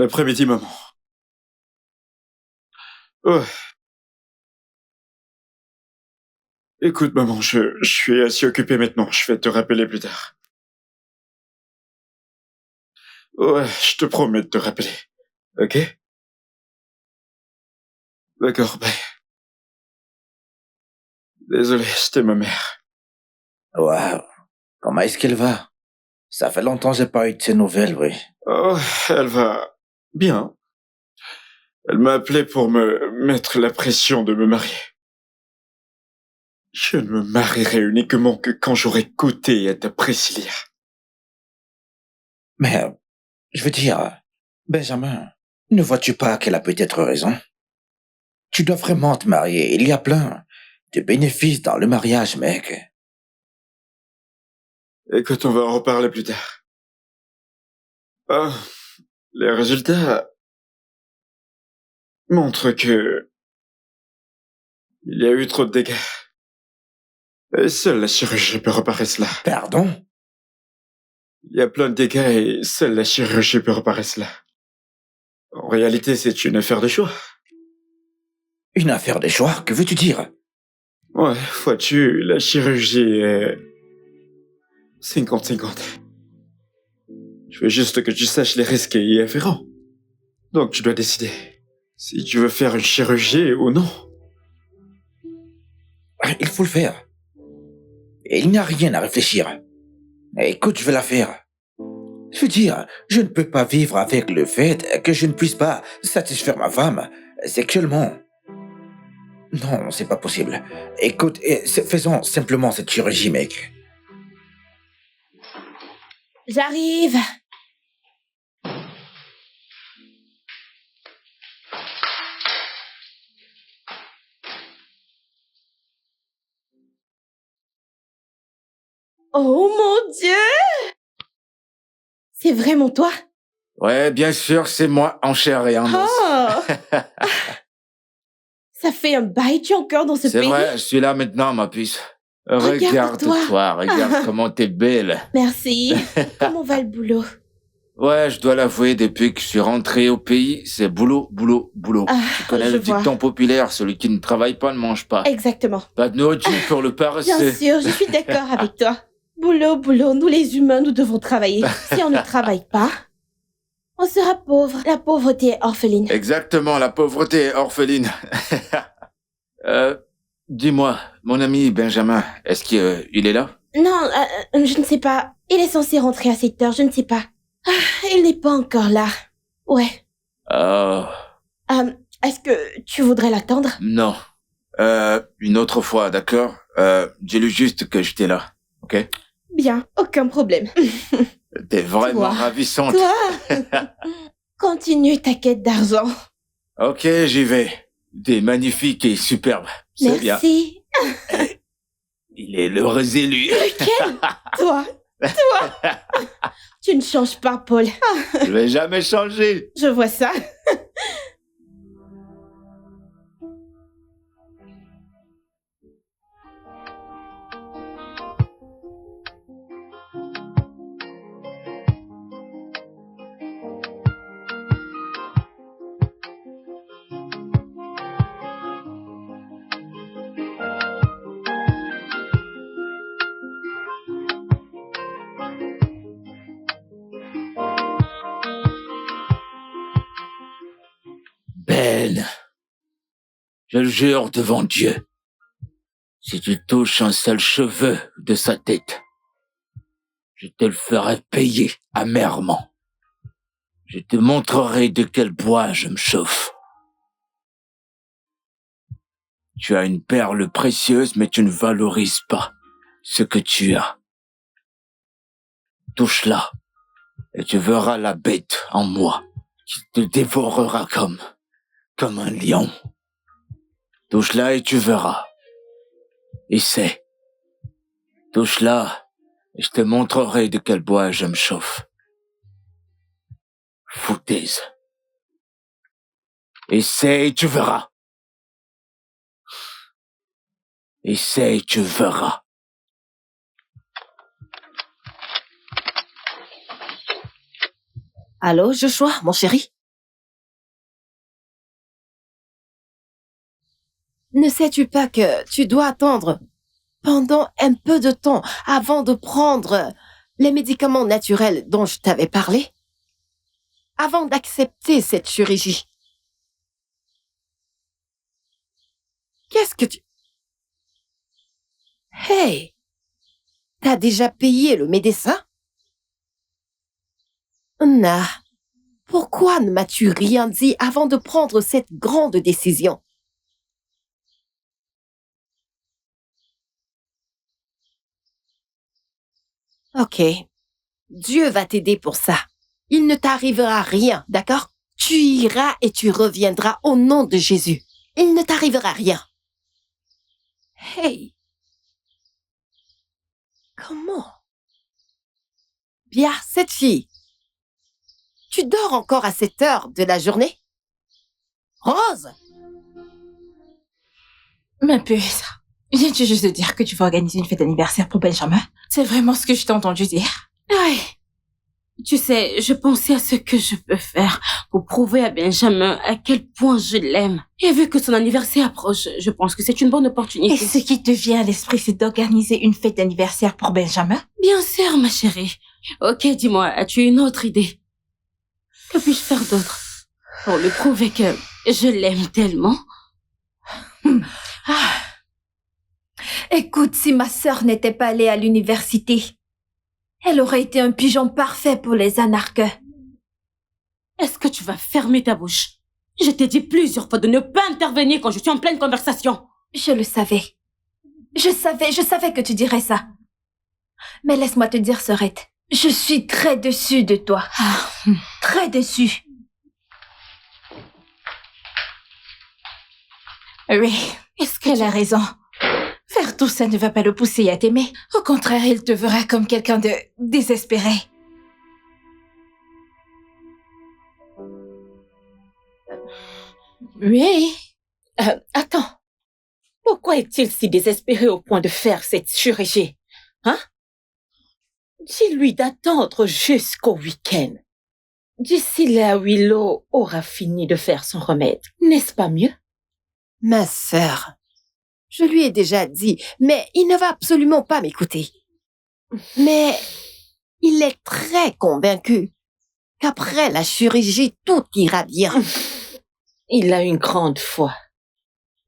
Bon après-midi, maman. Ouais. Écoute, maman, je suis assez occupé maintenant. Je vais te rappeler plus tard. Ouais, je te promets de te rappeler. Ok? D'accord, bye. Désolé, c'était ma mère. Waouh, comment est-ce qu'elle va? Ça fait longtemps que j'ai pas eu de ses nouvelles, oui. Oh, elle va bien. Elle m'a appelé pour me mettre la pression de me marier. Je ne me marierai uniquement que quand j'aurai goûté à ta Priscilla. Mais, je veux dire, Benjamin, ne vois-tu pas qu'elle a peut-être raison? Tu dois vraiment te marier. Il y a plein de bénéfices dans le mariage, mec. Écoute, on va en reparler plus tard. Ah, les résultats montrent que il y a eu trop de dégâts. Et seule la chirurgie peut réparer cela. Pardon? Il y a plein de dégâts et seule la chirurgie peut réparer cela. En réalité, c'est une affaire de choix. Une affaire de choix, que veux-tu dire? Ouais, vois-tu, la chirurgie est 50-50. Je veux juste que tu saches les risques y afférents. Donc tu dois décider si tu veux faire une chirurgie ou non. Il faut le faire. Et il n'y a rien à réfléchir. Écoute, je vais la faire. Je veux dire, je ne peux pas vivre avec le fait que je ne puisse pas satisfaire ma femme sexuellement. Non, c'est pas possible. Écoute, faisons simplement cette chirurgie, mec. J'arrive. Oh mon Dieu! C'est vraiment toi? Ouais, bien sûr, c'est moi, en chair et en os. Oh! Ça fait un bail, tu es encore dans ce C'est pays? vrai, je suis là maintenant, ma puce. Regarde-toi. Regarde-toi, regarde comment t'es belle. Merci. Comment va le boulot? Ouais, je dois l'avouer, depuis que je suis rentré au pays, c'est boulot, boulot, boulot. Ah, Tu connais je le vois. dicton populaire, celui qui ne travaille pas ne mange pas. Exactement. Pas de nourriture pour le paresseux. Bien sûr, je suis d'accord avec toi. Boulot, boulot, nous les humains, nous devons travailler. Si on ne travaille pas, on sera pauvre. La pauvreté est orpheline. Exactement, la pauvreté est orpheline. Dis-moi, mon ami Benjamin, est-ce qu'il est là? Non, je ne sais pas. Il est censé rentrer à 7 heures, je ne sais pas. Ah, il n'est pas encore là. Ouais. Oh, Est-ce que tu voudrais l'attendre? non. Une autre fois, d'accord? Dis-lui juste que j'étais là, ok? Bien, aucun problème. T'es vraiment Toi. ravissante. Toi, continue ta quête d'argent. Ok, j'y vais. T'es magnifique et superbe. C'est bien. Merci. Il est l'heureux élu. Lequel? Toi. Tu ne changes pas, Paul. Je vais jamais changer. Je vois ça. Ben, je le jure devant Dieu, si tu touches un seul cheveu de sa tête, je te le ferai payer amèrement. Je te montrerai de quel bois je me chauffe. Tu as une perle précieuse, mais tu ne valorises pas ce que tu as. Touche-la, et tu verras la bête en moi, qui te dévorera comme un lion. Touche-la et tu verras. Essaie. Touche-la, et je te montrerai de quel bois je me chauffe. Foutaise. Essaie et tu verras. Essaie et tu verras. Allô, Joshua, mon chéri? Ne sais-tu pas que tu dois attendre pendant un peu de temps avant de prendre les médicaments naturels dont je t'avais parlé? Avant d'accepter cette chirurgie. Qu'est-ce que tu... Hey! T'as déjà payé le médecin? Nah. Pourquoi ne m'as-tu rien dit avant de prendre cette grande décision? Ok. Dieu va t'aider pour ça. Il ne t'arrivera rien, d'accord? Tu iras et tu reviendras au nom de Jésus. Il ne t'arrivera rien. Hey! Comment? Bien, cette fille. Tu dors encore à cette heure de la journée? Rose! Ma puce, viens-tu juste de dire que tu vas organiser une fête d'anniversaire pour Benjamin? C'est vraiment ce que je t'ai entendu dire. Ouais. Tu sais, je pensais à ce que je peux faire pour prouver à Benjamin à quel point je l'aime. Et vu que son anniversaire approche, je pense que c'est une bonne opportunité. Et ce qui te vient à l'esprit, c'est d'organiser une fête d'anniversaire pour Benjamin? Bien sûr, ma chérie. Ok, dis-moi, as-tu une autre idée? Que puis-je faire d'autre pour lui prouver que je l'aime tellement? Écoute, si ma sœur n'était pas allée à l'université, elle aurait été un pigeon parfait pour les anarques. Est-ce que tu vas fermer ta bouche? Je t'ai dit plusieurs fois de ne pas intervenir quand je suis en pleine conversation. Je le savais. Je savais que tu dirais ça. Mais laisse-moi te dire, sœurette, je suis très déçue de toi. Très déçue. Oui, est-ce qu'elle a raison? Faire tout ça ne va pas le pousser à t'aimer. Au contraire, il te verra comme quelqu'un de désespéré. Oui. Attends. Pourquoi est-il si désespéré au point de faire cette chirurgie? Hein? Dis-lui d'attendre jusqu'au week-end. D'ici là, Willow aura fini de faire son remède. N'est-ce pas mieux? Ma sœur, je lui ai déjà dit, mais il ne va absolument pas m'écouter. Mais il est très convaincu qu'après la chirurgie, tout ira bien. Il a une grande foi.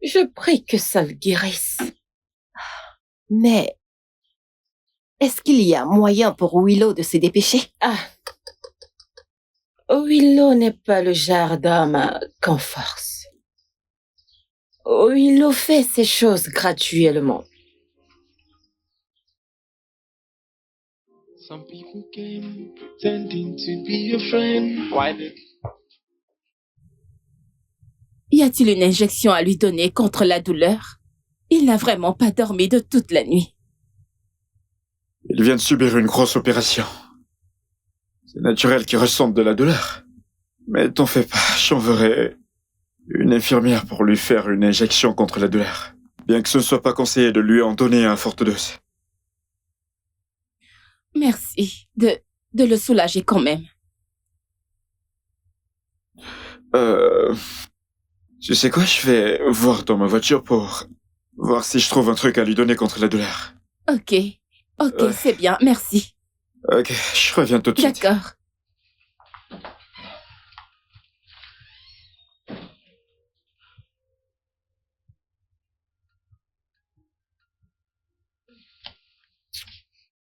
Je prie que ça le guérisse. Mais est-ce qu'il y a moyen pour Willow de se dépêcher? Willow n'est pas le genre d'homme qu'on force. Willow fait ces choses graduellement. Some people came pretending to be your friend. Why did... Y a-t-il une injection à lui donner contre la douleur? Il n'a vraiment pas dormi de toute la nuit. Il vient de subir une grosse opération. C'est naturel qu'il ressente de la douleur. Mais t'en fais pas, j'enverrai une infirmière pour lui faire une injection contre la douleur. Bien que ce ne soit pas conseillé de lui en donner à forte dose. Merci de le soulager quand même. Tu sais quoi, je vais voir dans ma voiture pour voir si je trouve un truc à lui donner contre la douleur. Ok, c'est bien, merci. Ok, je reviens tout de suite. D'accord.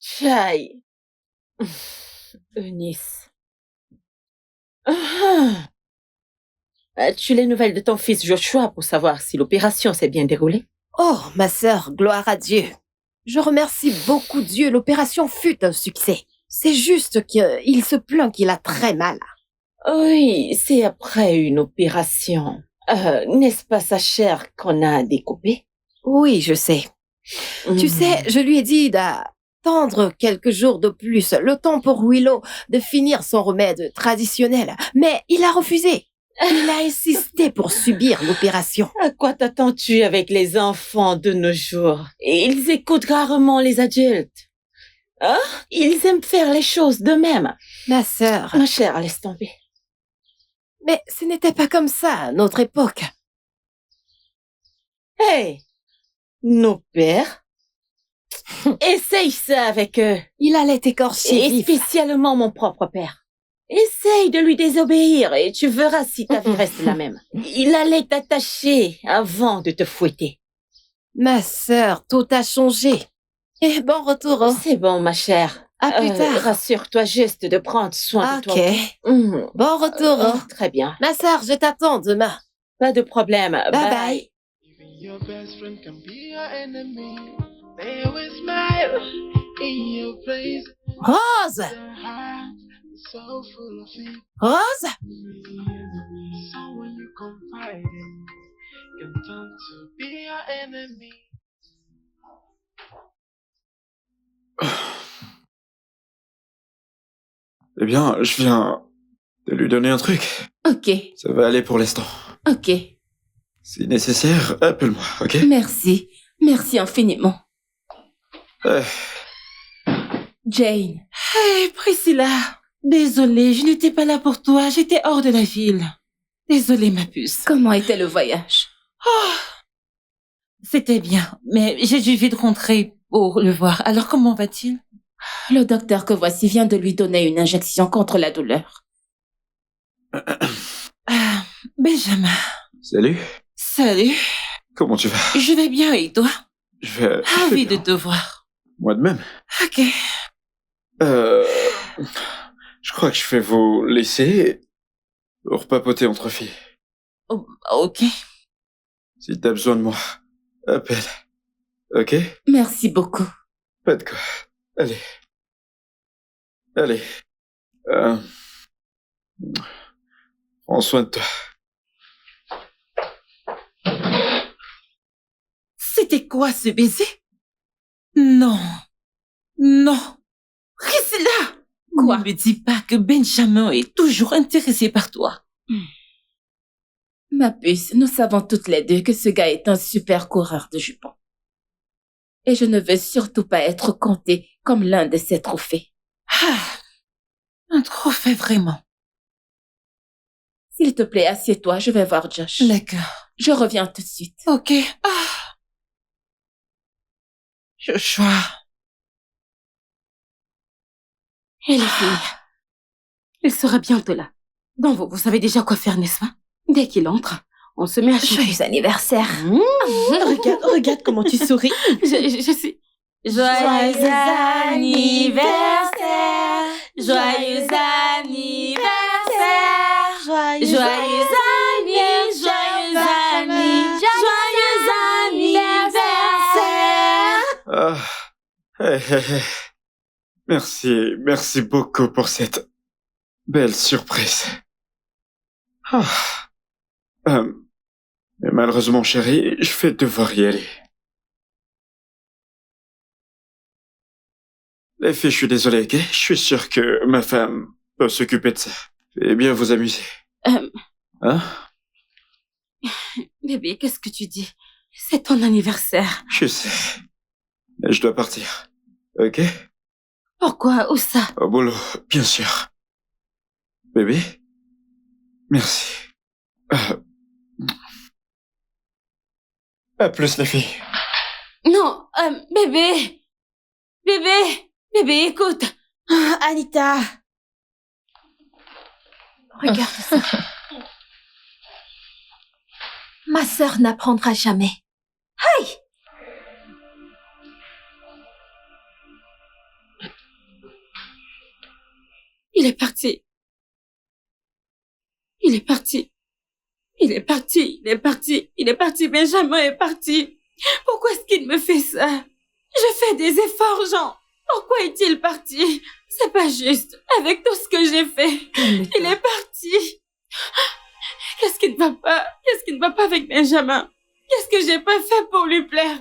Chai. Eunice. As-tu les nouvelles de ton fils Joshua pour savoir si l'opération s'est bien déroulée? Oh, ma sœur, gloire à Dieu. Je remercie beaucoup Dieu, l'opération fut un succès. C'est juste qu'il se plaint qu'il a très mal. Oui, c'est après une opération. N'est-ce pas sa chair qu'on a découpée? Oui, je sais. Tu sais, je lui ai dit d'attendre quelques jours de plus, le temps pour Willow de finir son remède traditionnel. Mais il a refusé. Il a insisté pour subir l'opération. À quoi t'attends-tu avec les enfants de nos jours? Ils écoutent rarement les adultes. Hein? Ils aiment faire les choses d'eux-mêmes. Ma sœur. Ma chère, laisse tomber. Mais ce n'était pas comme ça à notre époque. Hey, nos pères, essaye ça avec eux. Il allait t'écorcher Et vif. spécialement mon propre père. Essaye de lui désobéir et tu verras si ta vie reste la même. Il allait t'attacher avant de te fouetter. Ma sœur, tout a changé. Et bon retour. Hein. C'est bon, ma chère. À plus tard. Rassure-toi juste de prendre soin de Ok. toi. Mhm. Bon retour. Hein. Très bien. Ma sœur, je t'attends demain. Pas de problème. Bye bye. Even your best friend can be your enemy. They will smile in your place. Rose! Their heart is so full of it. Rose? Someone you confide in can turn to be your enemy. Eh bien, je viens de lui donner un truc. Ok, Ça va aller pour l'instant. ok. Si nécessaire, appelle-moi, ok? Merci. Merci infiniment. Euh, Jane. Hey, Priscilla. Désolée, je n'étais pas là pour toi. J'étais hors de la ville. Désolée, ma puce. Comment était le voyage? C'était bien, mais j'ai dû vite rentrer pour le voir. Alors, comment va-t-il? Le docteur que voici vient de lui donner une injection contre la douleur. Benjamin. Salut. Salut. Comment tu vas? Je vais bien et toi? Je vais Ravi de bien. te voir. Moi de même. Ok. Je crois que je vais vous laisser pour papoter entre filles. Oh, ok. Si t'as besoin de moi, appelle. Ok? Merci beaucoup. Pas de quoi. Allez. Allez. Prends soin de toi. C'était quoi ce baiser? Non. Non. Priscilla! Quoi? Ne me dis pas que Benjamin est toujours intéressé par toi. Ma puce, nous savons toutes les deux que ce gars est un super coureur de jupons. Et je ne veux surtout pas être compté comme l'un de ses trophées. Un trophée vraiment. S'il te plaît, assieds-toi, je vais voir Josh. D'accord. Je reviens tout de suite. Ok. Joshua. Et les filles? Il sera bientôt là. Donc vous savez déjà quoi faire, n'est-ce pas? Dès qu'il entre, on se met à chanter. Joyeux anniversaire. Regarde comment tu souris. Je suis... Joyeux anniversaire, joyeux anniversaire, joyeux anniversaire. Merci beaucoup pour cette belle surprise. Mais malheureusement, chérie, je vais devoir y aller. Les filles, je suis désolé, ok? Je suis sûr que ma femme peut s'occuper de ça. Et bien vous amuser. Hein? Bébé, qu'est-ce que tu dis? C'est ton anniversaire. Je sais. Mais je dois partir. Ok? Pourquoi? Où ça? Au boulot, bien sûr. Bébé? Merci. À plus, les filles. Non, bébé. Bébé, écoute. Anita. Regarde ça. Ma sœur n'apprendra jamais. Il est parti. Benjamin est parti. Pourquoi est-ce qu'il me fait ça? Je fais des efforts, Jean. Pourquoi est-il parti? C'est pas juste. Avec tout ce que j'ai fait, il est parti. Qu'est-ce qui ne va pas? Qu'est-ce qui ne va pas avec Benjamin? Qu'est-ce que j'ai pas fait pour lui plaire?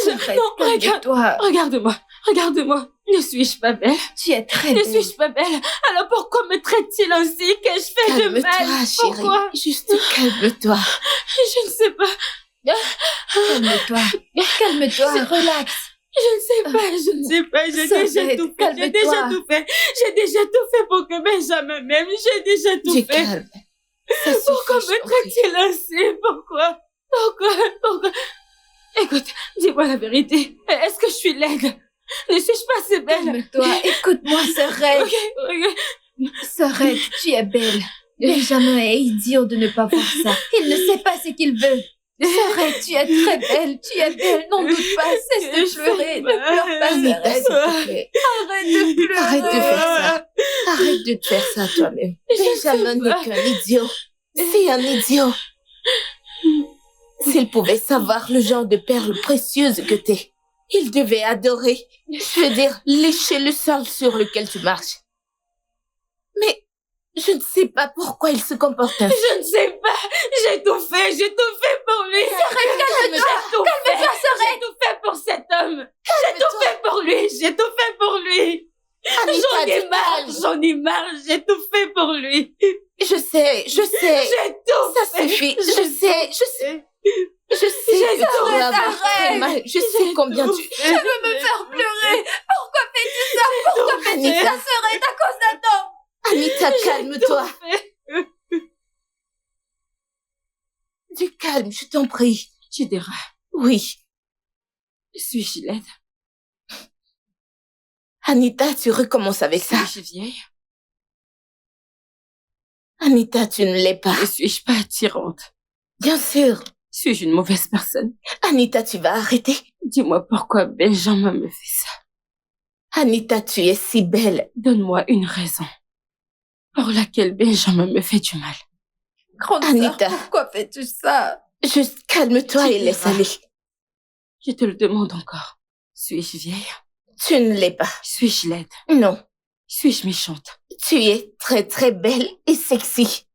Non, Calme-toi. Regarde-moi. Ne suis-je pas belle? Tu es très Ne belle. suis-je pas belle? Alors pourquoi me traite-t-il ainsi? Qu'ai-je fait de mal? Calme-toi, chérie. Pourquoi? Juste calme-toi. Je ne sais pas. Calme-toi. Calme-toi. Relax. Je ne sais pas. J'ai Sarah, déjà tout fait. calme-toi. J'ai déjà tout fait pour que Benjamin m'aime. J'ai déjà tout Tu es fait. calme. Ça suffit, Pourquoi je me t'en prie. traite-t-il ainsi? Pourquoi? Écoute, dis-moi la vérité. Est-ce que je suis laide? Ne suis-je pas assez belle? Calme-toi, écoute-moi, Sorette. Ok. Sorette, tu es belle. Benjamin est idiot de ne pas voir ça. Il ne sait pas ce qu'il veut. Sorette, tu es très belle, n'en doute pas, cesse de pleurer, ne pleure pas, Anita, Sorette. s'il te plaît. Arrête de pleurer. Arrête de faire ça. Arrête de te faire ça toi-même. Benjamin n'est qu'un idiot. C'est un idiot. S'il pouvait savoir le genre de perle précieuse que t'es, il devait adorer. Je veux dire, lécher le sol sur lequel tu marches. Mais je ne sais pas pourquoi il se comporte ainsi. Je ne sais pas. J'ai tout fait pour lui. Calme-toi, Sorette. J'ai tout fait pour cet homme. J'ai tout fait pour lui. Anita, J'en ai marre, j'ai tout fait pour lui. Je sais. J'ai tout Ça fait. suffit. Je sais que tu dois avoir très mal. Je sais combien tu... Tu veux me faire pleurer. Pourquoi fais-tu ça? Pourquoi fais-tu ça, Sorette, à cause d'un homme? Anita, calme-toi. Du calme, je t'en prie. Tu diras, Oui. suis-je laide? Anita, tu recommences avec ça. Suis-je vieille? Anita, tu ne l'es pas. Ne suis-je pas attirante? Bien sûr. Suis-je une mauvaise personne? Anita, tu vas arrêter. Dis-moi pourquoi Benjamin me fait ça. Anita, tu es si belle. Donne-moi une raison pour laquelle Benjamin me fait du mal. Grande sœur, Anita. pourquoi fais-tu ça? Juste calme-toi et laisse aller. Je te le demande encore. Suis-je vieille? Tu ne l'es pas. Suis-je laide? Non. Suis-je méchante? Tu es très très belle et sexy.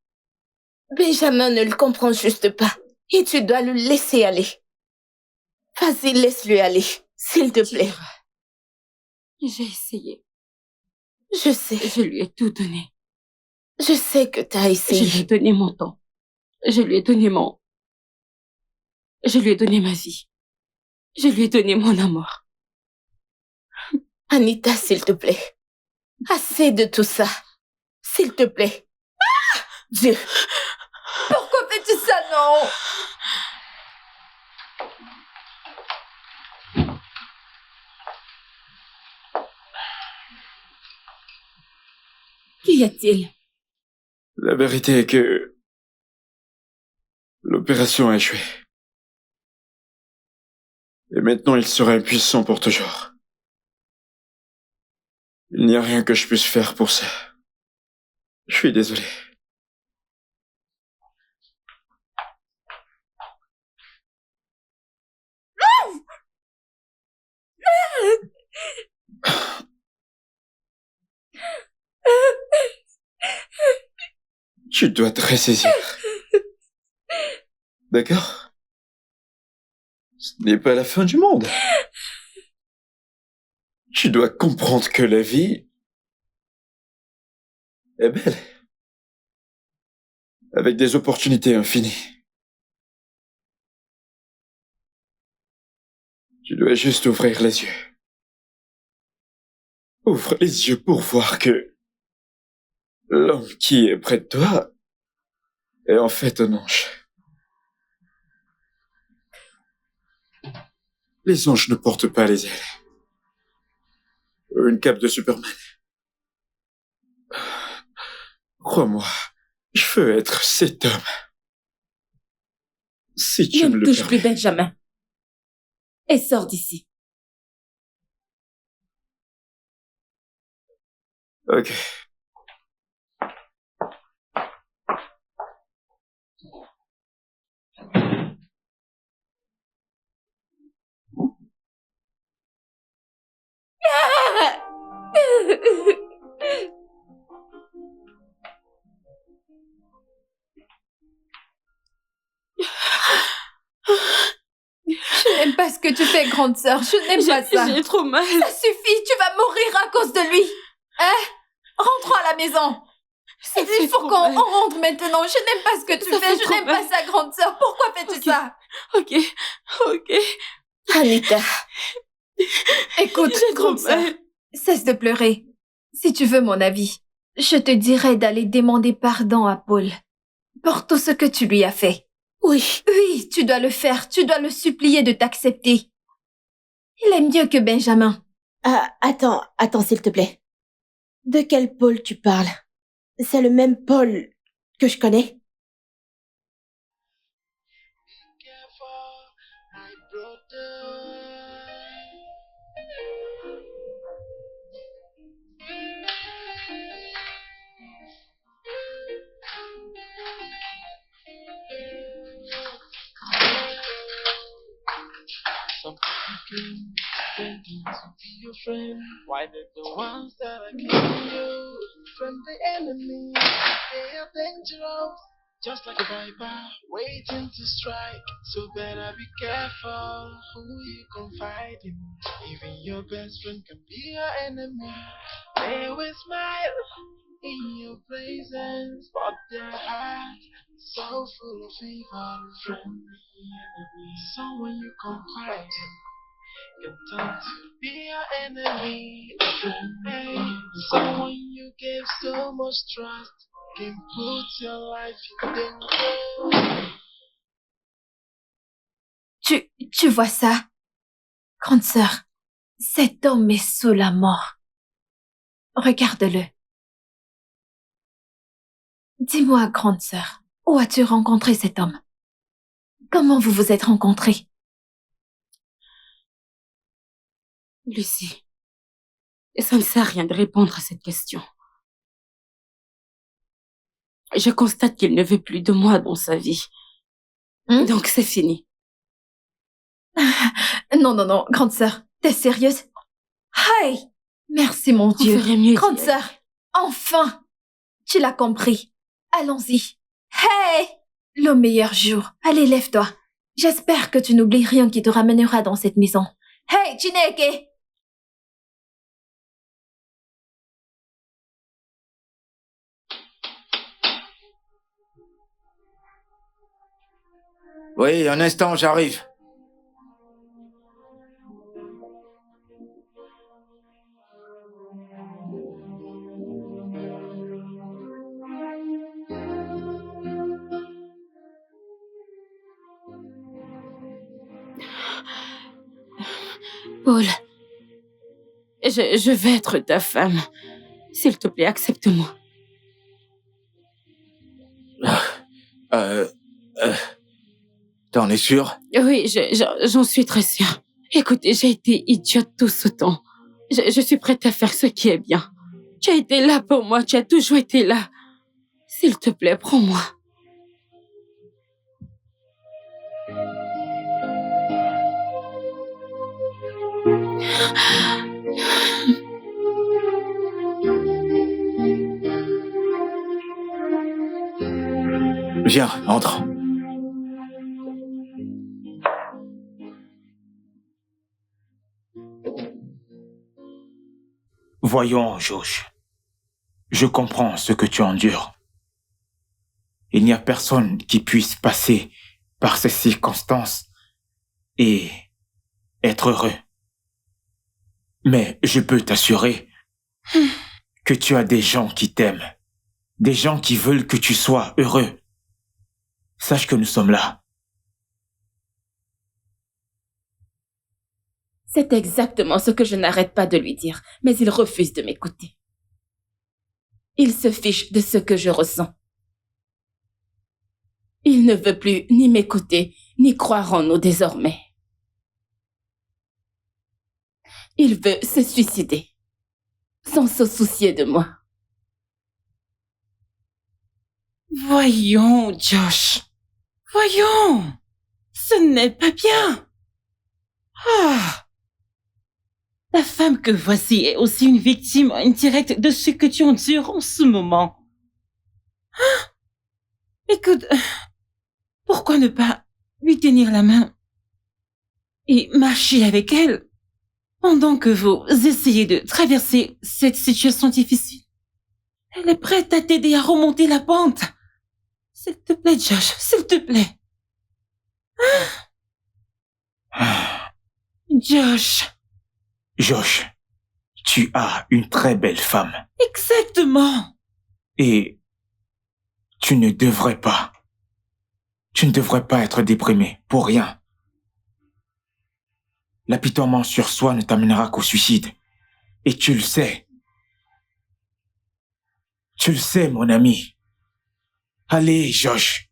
Benjamin ne le comprend juste pas. Et tu dois le laisser aller. Vas-y, laisse-le aller. S'il te Tu plaît. diras, j'ai essayé. Je sais. Je lui ai tout donné. Je sais que t'as Je lui ai essayé. donné mon temps. Je lui ai donné ma vie. Je lui ai donné mon amour. Anita, s'il te plaît. Assez de tout ça. S'il te plaît. Dieu. Pourquoi fais-tu ça, non? Qu'y a-t-il? La vérité est que l'opération a échoué. Et maintenant, il sera impuissant pour toujours. Il n'y a rien que je puisse faire pour ça. Je suis désolé. Tu dois te ressaisir. D'accord? Ce n'est pas la fin du monde. Tu dois comprendre que la vie est belle. Avec des opportunités infinies. Tu dois juste ouvrir les yeux. Ouvre les yeux pour voir que l'homme qui est près de toi est en fait un ange. Les anges ne portent pas les ailes. Une cape de Superman. Crois-moi, je veux être cet homme. Si tu Ne me me le touche plus, permets. Benjamin. Et sors d'ici. Ok. Je n'aime pas ce que tu fais, grande sœur. Je n'aime pas ça. J'ai trop mal. Ça suffit, tu vas mourir à cause de lui. Hein? Rentrons à la maison. Ça Il fait faut trop qu'on mal. rentre maintenant. Je n'aime pas ce que tu Ça fais. fait Je trop n'aime pas mal. ça, grande sœur. Pourquoi fais-tu Ok. ça? Ok. Anita. Écoute, J'ai trop grande sœur, mal. cesse de pleurer. Si tu veux mon avis, je te dirais d'aller demander pardon à Paul pour tout ce que tu lui as fait. Oui. Oui, tu dois le faire. Tu dois le supplier de t'accepter. Il est mieux que Benjamin. Attends, s'il te plaît. De quel Paul tu parles? C'est le même Paul que je connais? Careful, my brother. Some people pretending to be your friend. Why they're the ones that are killing you from the enemy? They are dangerous, just like a viper waiting to strike. So better be careful who you confide in. Even your best friend can be your enemy. They will smile in your presence, but their heart is so full of evil. Friendly enemy, someone you confide in can turn to be your enemy. Hey, someone you gave so much trust can put your life in danger. Tu vois ça? Grande sœur, cet homme est sous la mort. Regarde-le. Dis-moi, grande sœur, où as-tu rencontré cet homme? Comment vous vous êtes rencontrés? Lucie, ça ne sert à rien de répondre à cette question. Je constate qu'il ne veut plus de moi dans sa vie. Donc c'est fini. Non, grande sœur, t'es sérieuse? Hey! Merci mon Dieu. On ferait mieux Grande d'y sœur, enfin! Tu l'as compris. Allons-y. Hey! Le meilleur jour. Allez, lève-toi. J'espère que tu n'oublies rien qui te ramènera dans cette maison. Hey, Chineke! Oui, un instant, j'arrive. Paul, je vais être ta femme. S'il te plaît, accepte-moi. T'en es sûr? Oui, j'en suis très sûre. Écoutez, j'ai été idiote tout ce temps. Je suis prête à faire ce qui est bien. Tu as été là pour moi, tu as toujours été là. S'il te plaît, prends-moi. Viens, entre. Voyons, Josh. Je comprends ce que tu endures. Il n'y a personne qui puisse passer par ces circonstances et être heureux. Mais je peux t'assurer que tu as des gens qui t'aiment, des gens qui veulent que tu sois heureux. Sache que nous sommes là. C'est exactement ce que je n'arrête pas de lui dire, mais il refuse de m'écouter. Il se fiche de ce que je ressens. Il ne veut plus ni m'écouter, ni croire en nous désormais. Il veut se suicider, sans se soucier de moi. Voyons, Josh. Voyons. Ce n'est pas bien. Ah. La femme que voici est aussi une victime indirecte de ce que tu endures en ce moment. Ah. Écoute, pourquoi ne pas lui tenir la main et marcher avec elle pendant que vous essayez de traverser cette situation difficile? Elle est prête à t'aider à remonter la pente. S'il te plaît, Josh, s'il te plaît. Josh. Josh, tu as une très belle femme. Exactement. Et tu ne devrais pas Tu ne devrais pas être déprimé, pour rien. L'apitoiement sur soi ne t'amènera qu'au suicide. Et tu le sais. Tu le sais, mon ami. Allez, Josh.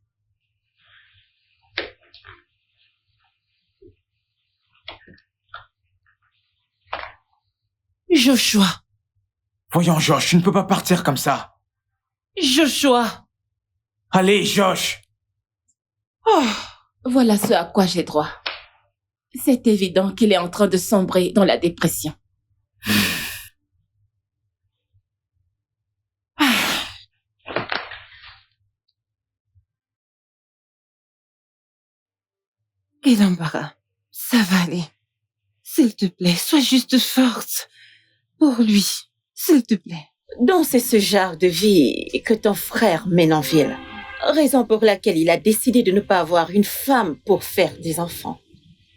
Joshua, Voyons, Josh, tu ne peux pas partir comme ça. Joshua. Allez, Josh. Oh, voilà ce à quoi j'ai droit. C'est évident qu'il est en train de sombrer dans la dépression. Quel embarras. Ça va aller. S'il te plaît, sois juste forte. Pour lui, s'il te plaît. Donc c'est ce genre de vie que ton frère mène en ville. Raison pour laquelle il a décidé de ne pas avoir une femme pour faire des enfants.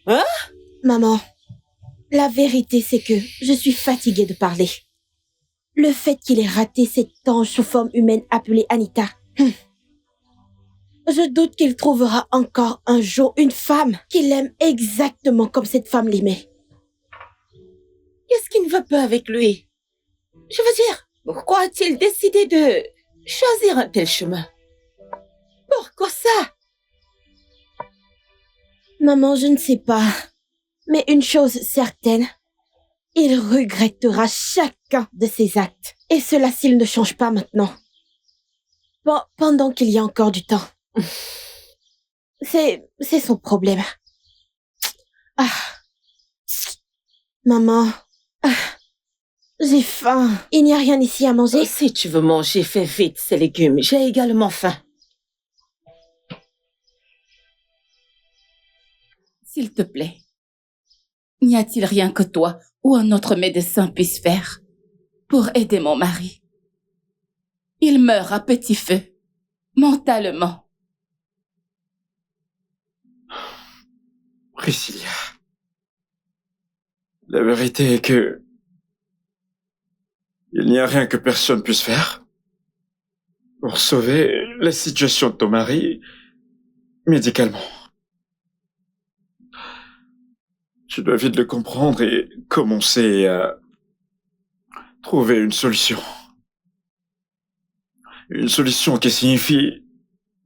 Hein? Maman, la vérité c'est que je suis fatiguée de parler. Le fait qu'il ait raté cette ange sous forme humaine appelée Anita. Je doute qu'il trouvera encore un jour une femme qu'il aime exactement comme cette femme l'aimait. Qu'est-ce qui ne va pas avec lui? Je veux dire, pourquoi a-t-il décidé de choisir un tel chemin? Pourquoi ça? Maman, je ne sais pas. Mais une chose certaine, il regrettera chacun de ses actes. Et cela s'il ne change pas maintenant. Bon, pendant qu'il y a encore du temps. C'est son problème. Ah. Maman. Ah. J'ai faim. Il n'y a rien ici à manger? Si tu veux manger, fais vite ces légumes. J'ai également faim. S'il te plaît, n'y a-t-il rien que toi ou un autre médecin puisse faire pour aider mon mari? Il meurt à petit feu, mentalement. Priscilla. La vérité est que il n'y a rien que personne puisse faire pour sauver la situation de ton mari médicalement. Tu dois vite le comprendre et commencer à trouver une solution. Une solution qui signifie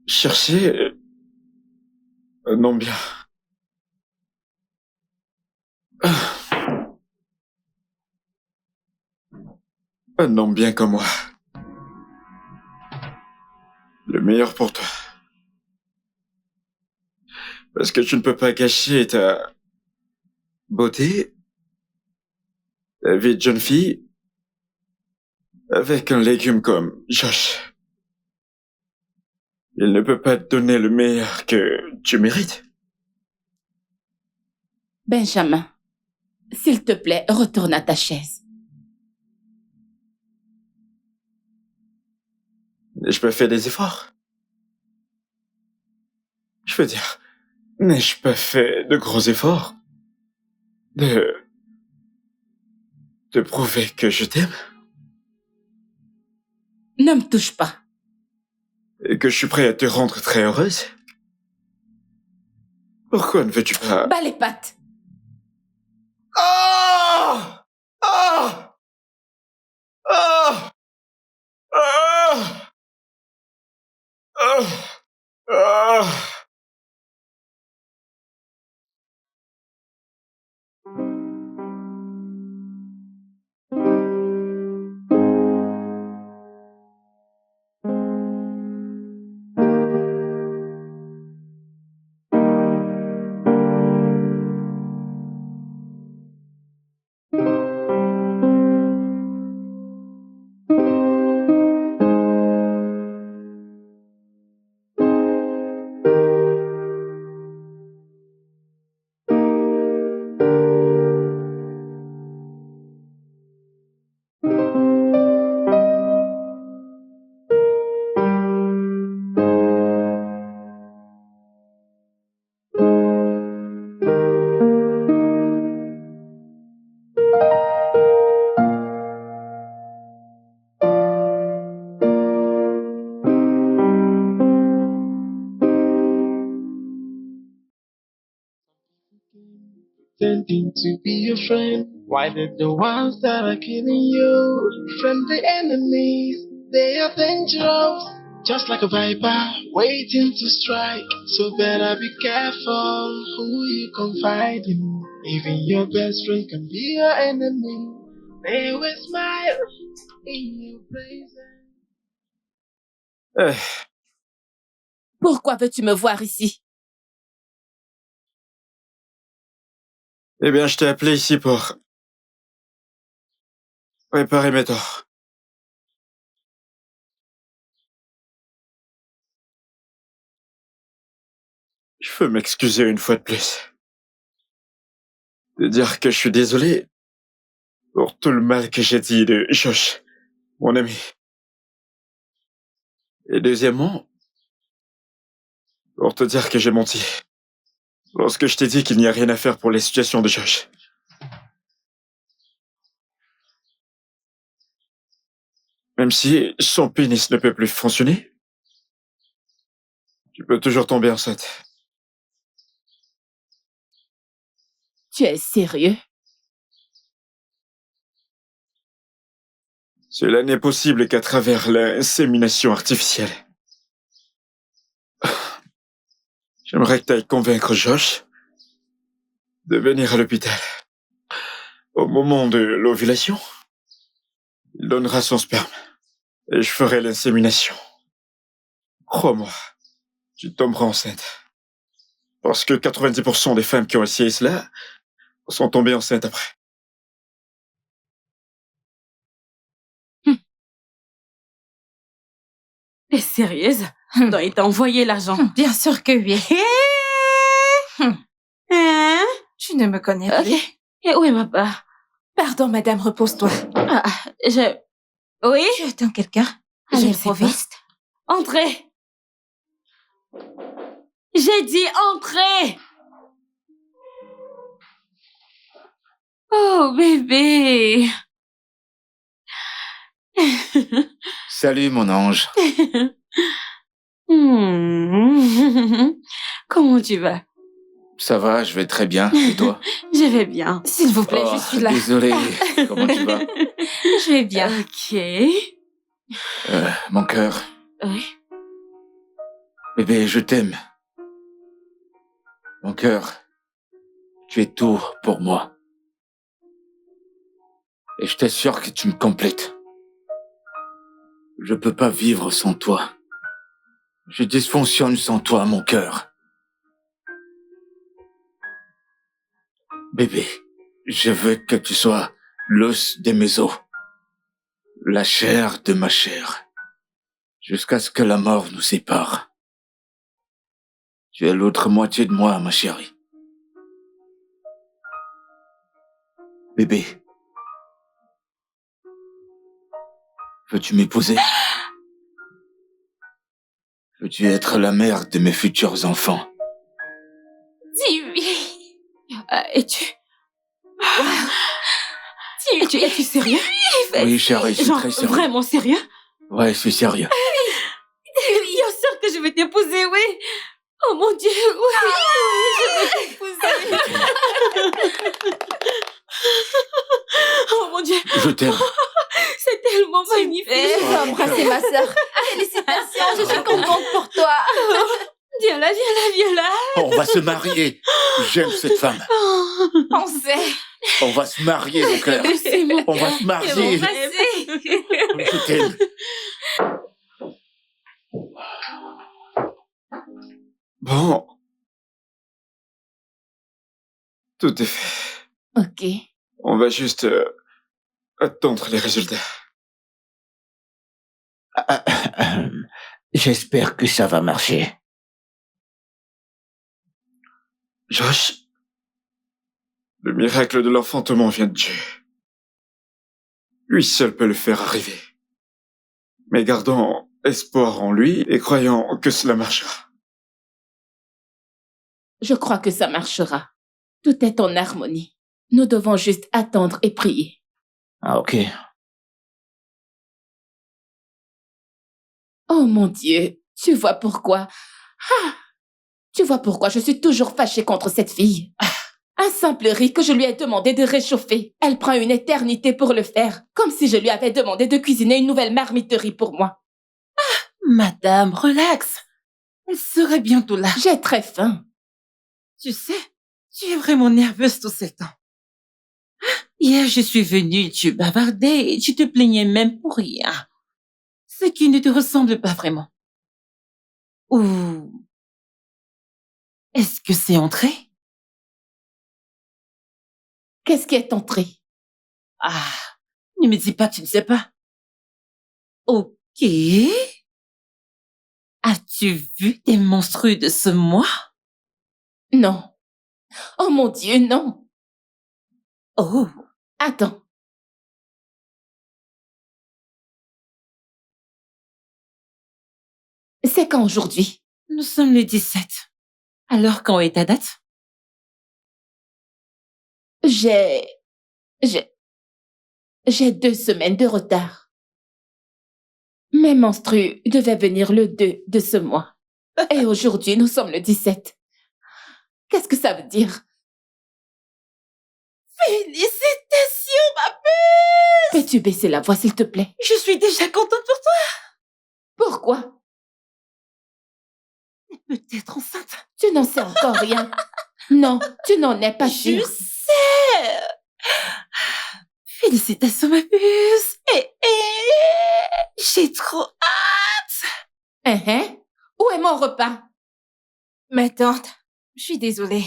chercher un homme bien. Un homme bien comme moi. Le meilleur pour toi. Parce que tu ne peux pas gâcher ta beauté, ta vie de jeune fille, avec un légume comme Josh. Il ne peut pas te donner le meilleur que tu mérites. Benjamin, s'il te plaît, retourne à ta chaise. N'ai-je pas fait des efforts? Je veux dire, n'ai-je pas fait de gros efforts? De prouver que je t'aime? Ne me touche pas. Et que je suis prêt à te rendre très heureuse? Pourquoi ne veux-tu pas... Bats les pattes. Oh! Oh! Oh! Oh! Oh! Oh! pretending to be your friend? Why did the ones that are killing you from the enemies? They are dangerous, just like a viper waiting to strike. So better be careful who you confide in. Even your best friend can be your enemy. They will smile in your presence. Pourquoi veux-tu me voir ici? Eh bien, je t'ai appelé ici pour réparer mes torts. Je veux m'excuser une fois de plus. De dire que je suis désolé pour tout le mal que j'ai dit de Josh, mon ami. Et deuxièmement, pour te dire que j'ai menti. Lorsque je t'ai dit qu'il n'y a rien à faire pour les situations de Josh. Même si son pénis ne peut plus fonctionner, tu peux toujours tomber enceinte. Tu es sérieux? Cela n'est possible qu'à travers l'insémination artificielle. J'aimerais que tu ailles convaincre Josh de venir à l'hôpital. Au moment de l'ovulation, il donnera son sperme et je ferai l'insémination. Crois-moi, tu tomberas enceinte. Parce que 90% des femmes qui ont essayé cela sont tombées enceintes après. T'es sérieuse? Doit il t'a envoyé l'argent. Bien sûr que oui. Hein? Tu ne me connais plus. Ok. Et où est ma part? Pardon, madame, repose-toi. Ah, Oui? Tu attends quelqu'un? À Je ne sais l'improviste. Entrez! J'ai dit entrez! Oh, bébé! Salut, mon ange. Comment tu vas? Ça va, je vais très bien. Et toi? Je vais bien. S'il vous plaît, Oh, je suis là. Désolé. Comment tu vas? Je vais bien. Ok. Mon cœur. Oui. Bébé, je t'aime. Mon cœur, tu es tout pour moi. Et je t'assure que tu me complètes. Je peux pas vivre sans toi. Je dysfonctionne sans toi, mon cœur. Bébé, je veux que tu sois l'os de mes os, la chair de ma chair, jusqu'à ce que la mort nous sépare. Tu es l'autre moitié de moi, ma chérie. Bébé, veux-tu m'épouser? Veux-tu être la mère de mes futurs enfants? Dis oui. Es-tu Es-tu sérieux? Oui, chérie, je suis Genre, très sérieux. vraiment sérieux? Ouais, je suis sérieux. Bien sûr que je vais t'épouser, oui. Oh mon Dieu, oui, je vais t'épouser. Oh mon Dieu, Je t'aime. c'est tellement magnifique. Je vais embrasser ma sœur. Félicitations, je suis contente pour toi. Viens là, viens là, viens là. On va se marier. J'aime cette femme. On sait. On va se marier, mon cœur. C'est mon On va se marier. Je t'aime. Bon. Tout est fait. Ok. On va juste attendre les résultats. J'espère que ça va marcher. Josh, le miracle de l'enfantement vient de Dieu. Lui seul peut le faire arriver. Mais gardons espoir en lui et croyons que cela marchera. Je crois que ça marchera. Tout est en harmonie. Nous devons juste attendre et prier. Ah, ok. Oh mon Dieu, tu vois pourquoi? Tu vois pourquoi je suis toujours fâchée contre cette fille? Un simple riz que je lui ai demandé de réchauffer. Elle prend une éternité pour le faire, comme si je lui avais demandé de cuisiner une nouvelle marmite de riz pour moi. Madame, relax. Elle serait bientôt là. J'ai très faim. Tu sais, tu es vraiment nerveuse tout ce temps. Hier, je suis venue, tu bavardais et tu te plaignais même pour rien. Ce qui ne te ressemble pas vraiment. Ou est-ce que c'est entré? Qu'est-ce qui est entré? Ah, ne me dis pas que tu ne sais pas. Ok. As-tu vu des monstrueux de ce mois? Non. Oh mon Dieu, non. Oh. Attends. C'est quand aujourd'hui? Nous sommes le 17. Alors, quand est ta date? J'ai 2 semaines de retard. Mes menstrues devaient venir le 2 de ce mois. Et aujourd'hui, nous sommes le 17. Qu'est-ce que ça veut dire? Félicitations, ma puce! Peux-tu baisser la voix, s'il te plaît? Je suis déjà contente pour toi. Pourquoi? Peut-être enceinte. Tu n'en sais encore rien. Non, tu n'en es pas Je sûre. sais. Félicitations, ma puce. J'ai trop hâte. Où est mon repas? Ma tante, je suis désolée.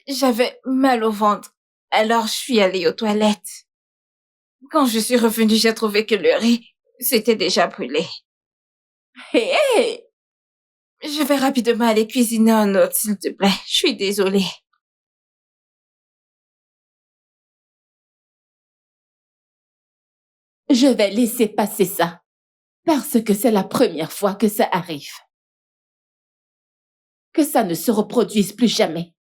J'avais mal au ventre, alors je suis allée aux toilettes. Quand je suis revenue, j'ai trouvé que le riz s'était déjà brûlé. Hé! Je vais rapidement aller cuisiner un autre, s'il te plaît. Je suis désolée. Je vais laisser passer ça, parce que c'est la première fois que ça arrive. Que ça ne se reproduise plus jamais.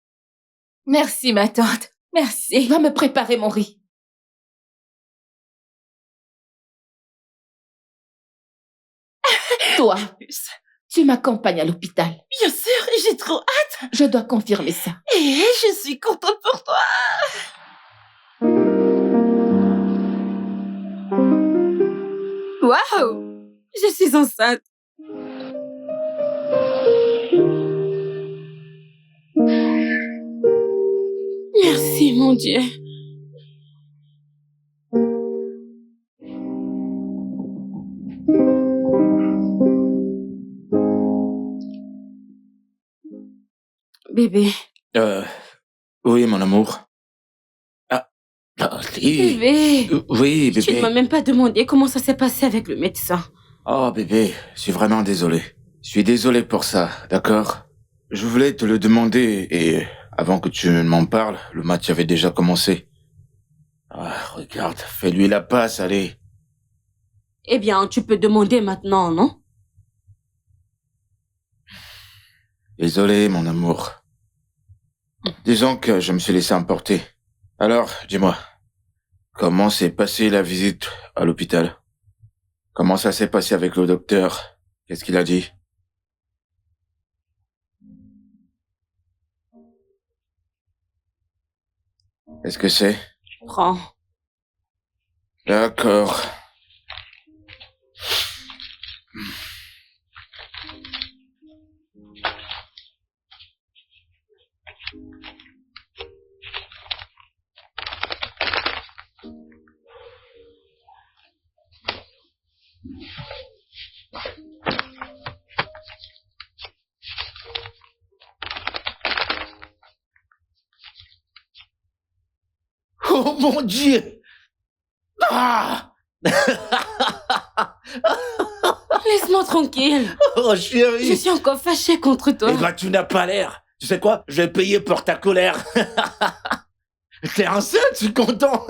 Merci, ma tante. Merci. Va me préparer mon riz. Toi, tu m'accompagnes à l'hôpital. Bien sûr, j'ai trop hâte. Je dois confirmer ça. Et je suis contente pour toi. Waouh! Je suis enceinte. Merci, mon Dieu. Bébé. Oui, mon amour. Oui. Bébé. Oui, bébé. Tu ne m'as même pas demandé comment ça s'est passé avec le médecin. Oh, bébé, je suis vraiment désolé. Je suis désolé pour ça, d'accord? Je voulais te le demander et avant que tu m'en parles, le match avait déjà commencé. Ah, regarde, fais-lui la passe, allez. Eh bien, tu peux demander maintenant, non? Désolé, mon amour. Disons que je me suis laissé emporter. Alors, dis-moi, comment s'est passée la visite à l'hôpital? Comment ça s'est passé avec le docteur? Qu'est-ce qu'il a dit? Qu'est-ce que c'est? Prends. D'accord. Oh mon Dieu! Ah! Laisse-moi tranquille. Oh chérie! Je suis encore fâchée contre toi. Eh ben, tu n'as pas l'air. Tu sais quoi? Je vais payer pour ta colère. T'es enceinte, je suis content.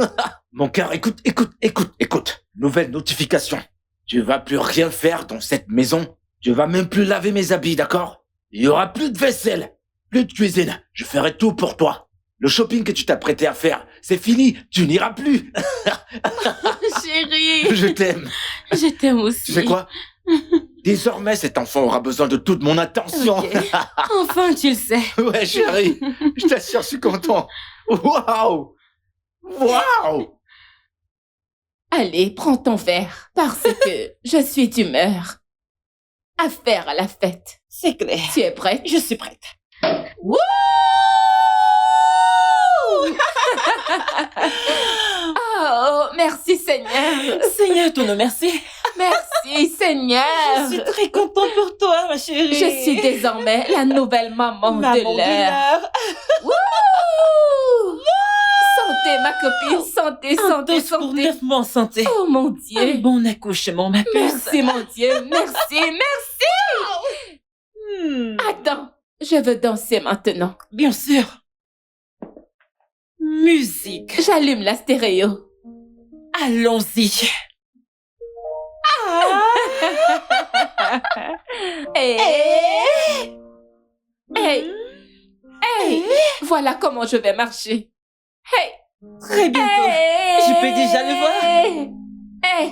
Mon cœur, écoute. Nouvelle notification. Tu vas plus rien faire dans cette maison. Tu vas même plus laver mes habits, d'accord? Il y aura plus de vaisselle, plus de cuisine. Je ferai tout pour toi. Le shopping que tu t'apprêtais à faire, c'est fini. Tu n'iras plus. Chérie. Je t'aime. Je t'aime aussi. Tu sais quoi? Désormais, cet enfant aura besoin de toute mon attention. Ok. Enfin, tu le sais. Ouais, chérie, je t'assure, je suis content. Waouh! Waouh! Allez, prends ton verre, parce que je suis d'humeur. Affaire à la fête. C'est clair. Tu es prête? Je suis prête. Wouh! Oh, merci Seigneur. Seigneur, ton nom, merci. Merci Seigneur. Je suis très contente pour toi, ma chérie. Je suis désormais la nouvelle maman Maman de l'heure. l'heure. Wouh! Santé, ma copine. Santé, Un santé, toast pour santé. 9 mois en santé. Oh mon Un Dieu. bon accouchement, ma puce. Merci mon Dieu. Merci, merci. Attends, je veux danser maintenant. Bien sûr. Musique. J'allume la stéréo. Allons-y. Hey. Hey. Hey. Voilà comment je vais marcher. Hey. Très bientôt. Je peux déjà le voir. Hey. Hey.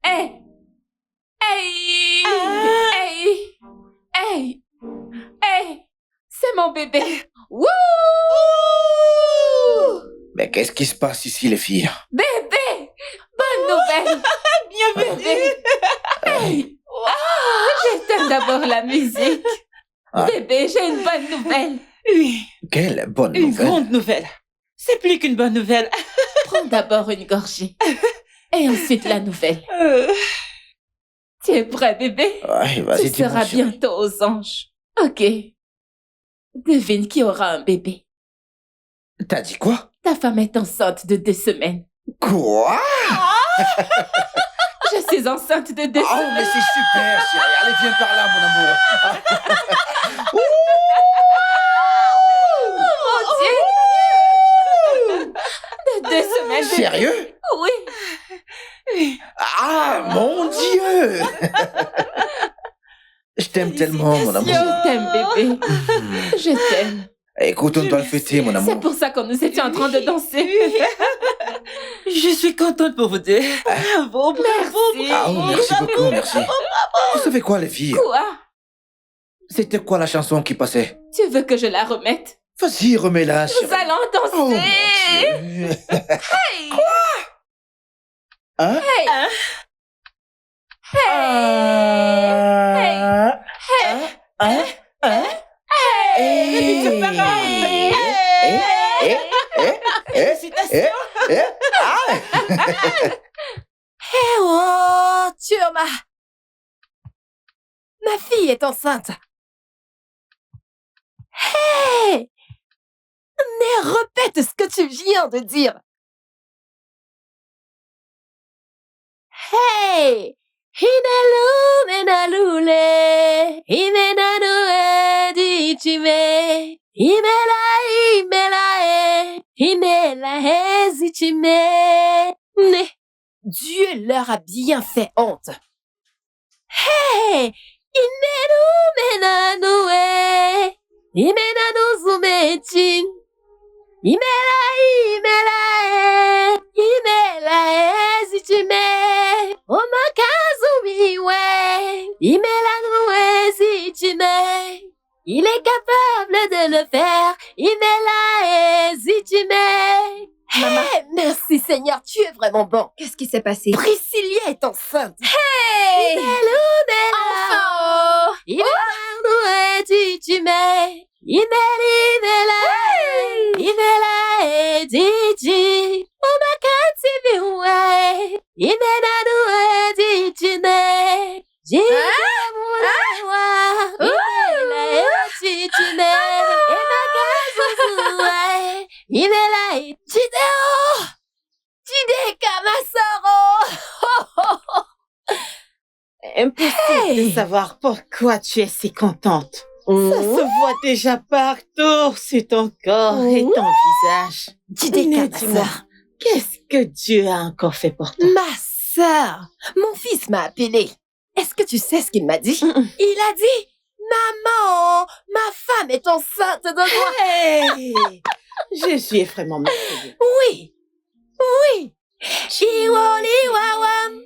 Hey. Hey. Hey. Hey. C'est mon bébé. Wouh! Mais qu'est-ce qui se passe ici, les filles? Bébé! Bonne nouvelle! Bienvenue. Hey! J'éteins d'abord la musique. Ah. Bébé, j'ai une bonne nouvelle. Oui, Quelle bonne une nouvelle. grande nouvelle. C'est plus qu'une bonne nouvelle. Prends d'abord une gorgée. Et ensuite la nouvelle. Tu es prêt, bébé? Ouais, vas-y, Tu dis-moi, seras chérie. bientôt aux anges. Ok. Devine qui aura un bébé. T'as dit quoi? Ta femme est enceinte de 2 semaines. Quoi? Je suis enceinte de 2 Oh, semaines. mais c'est super, chérie. Allez, viens par là, mon amour. Oh mon Dieu! De 2 semaines. bébé. Sérieux? Oui. Ah, mon Dieu! Je t'aime tellement, mon amour. Je t'aime, bébé. Je t'aime. Écoute, on doit le fêter, mon C'est amour. pour ça qu'on nous étions en train de danser. Je suis contente pour vous deux. Bravo, bravo, Merci. Ah, oh, merci beaucoup, merci. Vous savez quoi, les filles? Quoi? C'était quoi la chanson qui passait? Tu veux que je la remette? Vas-y, remets-la, Nous chérie. allons danser. Oh, mon Dieu. Hey. Hein? Hey. Hey. Eh oh, Turma! Ma fille est enceinte. Hey! Mais répète ce que tu viens de dire. Hey! Hinalu menalule, himenanue dichime, himela zichime. Ne. Dieu leur a bien fait honte. Hey! Ineru menanue, himenanu zumechin. Imela zichime. Omakazumiwe. Imela zichime. Il est capable de le faire. Imela zichime. Hey, merci Seigneur, tu es vraiment bon. Qu'est-ce qui s'est passé? Priscilla est enceinte. Hey! Enfin! Imela zichime. Imela zichi. Omakatsi biwe. Imela zichine. Jimurawa. Imela zichine. Emakazuzuwe. Imela Jideo. Jide Kamasoro. Impossible de savoir pourquoi tu es si contente. Ça se voit déjà partout sur ton corps et ton visage. Jide Mais Kamasoro. dis-moi, qu'est-ce que Dieu a encore fait pour toi? Ma sœur, mon fils m'a appelé. Est-ce que tu sais ce qu'il m'a dit? Il a dit, maman, ma femme est enceinte de moi. Hey! Jésus est vraiment merveilleux. Oui, oui. Chiwoliwawam.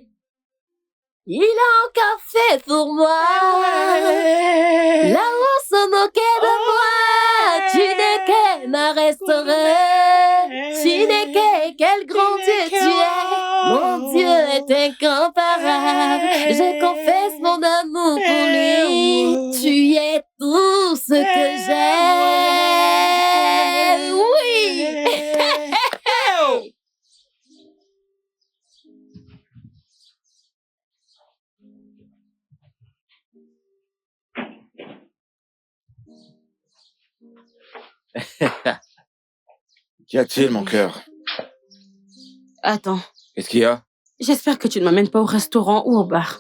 Il a encore fait pour moi. Là-haut se moquait de moi. Chineke m'a restauré. Chineke, quel grand Dieu tu es. Mon Dieu est incomparable. Je confesse mon amour pour lui. Tu es tout ce que j'aime. Oui. Qu'y a-t-il, mon cœur? Attends, Qu'est-ce qu'il y a? j'espère que tu ne m'amènes pas au restaurant ou au bar.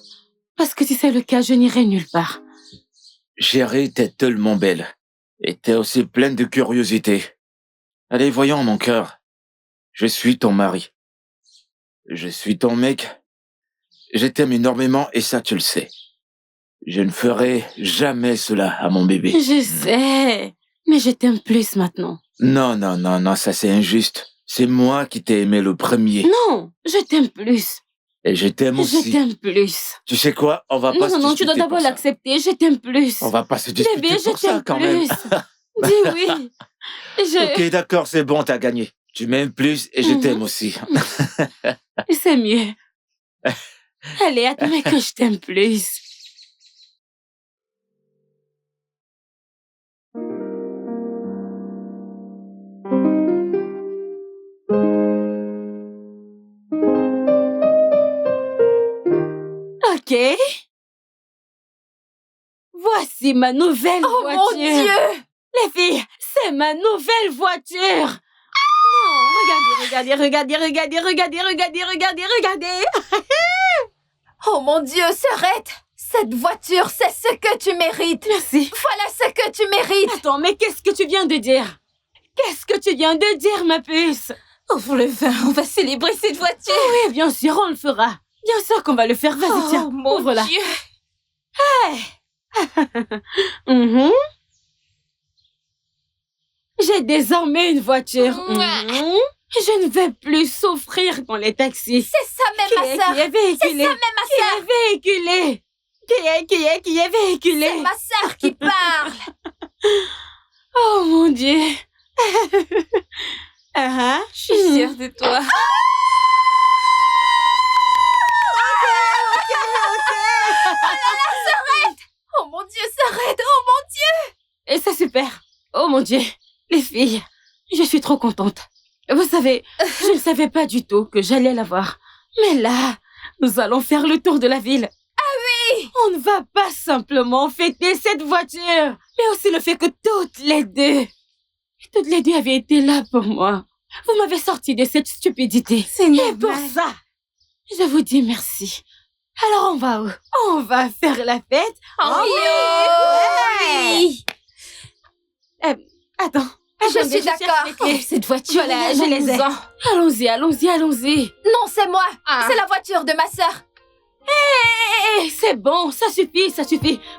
Parce que si c'est le cas, je n'irai nulle part. Chérie, t'es tellement belle. Et t'es aussi pleine de curiosité. Allez, voyons, mon cœur. Je suis ton mari. Je suis ton mec. Je t'aime énormément et ça, tu le sais. Je ne ferai jamais cela à mon bébé. Je sais, mais je t'aime plus maintenant. Non, ça c'est injuste. C'est moi qui t'ai aimé le premier. Non, je t'aime plus. Et je t'aime aussi. Je t'aime plus. Tu sais quoi? On va pas se Non, tu dois disputer d'abord pour ça. l'accepter. Je t'aime plus. On va pas se disputer Bébé, je pour ça t'aime quand même. plus. Dis oui. Ok, d'accord, c'est bon, t'as gagné. Tu m'aimes plus et je t'aime aussi. C'est mieux. Allez, admets que je t'aime plus. Ok. Voici ma nouvelle Oh voiture. mon Dieu! Les filles, c'est ma nouvelle voiture. Non, regardez. Oh mon Dieu, Sœurette! Cette voiture, c'est ce que tu mérites! Merci. Voilà ce que tu mérites! Attends, mais qu'est-ce que tu viens de dire? Qu'est-ce que tu viens de dire, ma puce? Ouvre le vin, on va célébrer cette voiture. Oui, bien sûr, on le fera. Bien sûr qu'on va le faire. Vas-y, tiens, Oh mon ouvre-la. Dieu. Mhm. J'ai désormais une voiture. Mhm. Je ne vais plus souffrir dans les taxis. C'est ça même, ma sœur! Qui est véhiculé? C'est ça même, ma sœur! Véhiculé? Qui est véhiculé? C'est ma sœur qui parle! Oh mon Dieu. Je suis sûre de toi. Oh mon Dieu, Sœurette! Oh mon Dieu! Et c'est super. Oh mon Dieu. Les filles, je suis trop contente. Vous savez, je ne savais pas du tout que j'allais l'avoir. Mais là, nous allons faire le tour de la ville. Ah oui! On ne va pas simplement fêter cette voiture, mais aussi le fait que toutes les deux avaient été là pour moi. Vous m'avez sorti de cette stupidité. C'est Et pour normal. ça, je vous dis merci. Alors on va où? On va faire la fête en Oui! Attends. Je suis cherche d'accord. les clés. Cette voiture, Voilà, je les ai. Allons-y. Non, c'est moi! Ah. C'est la voiture de ma sœur! Eh, c'est bon, ça suffit.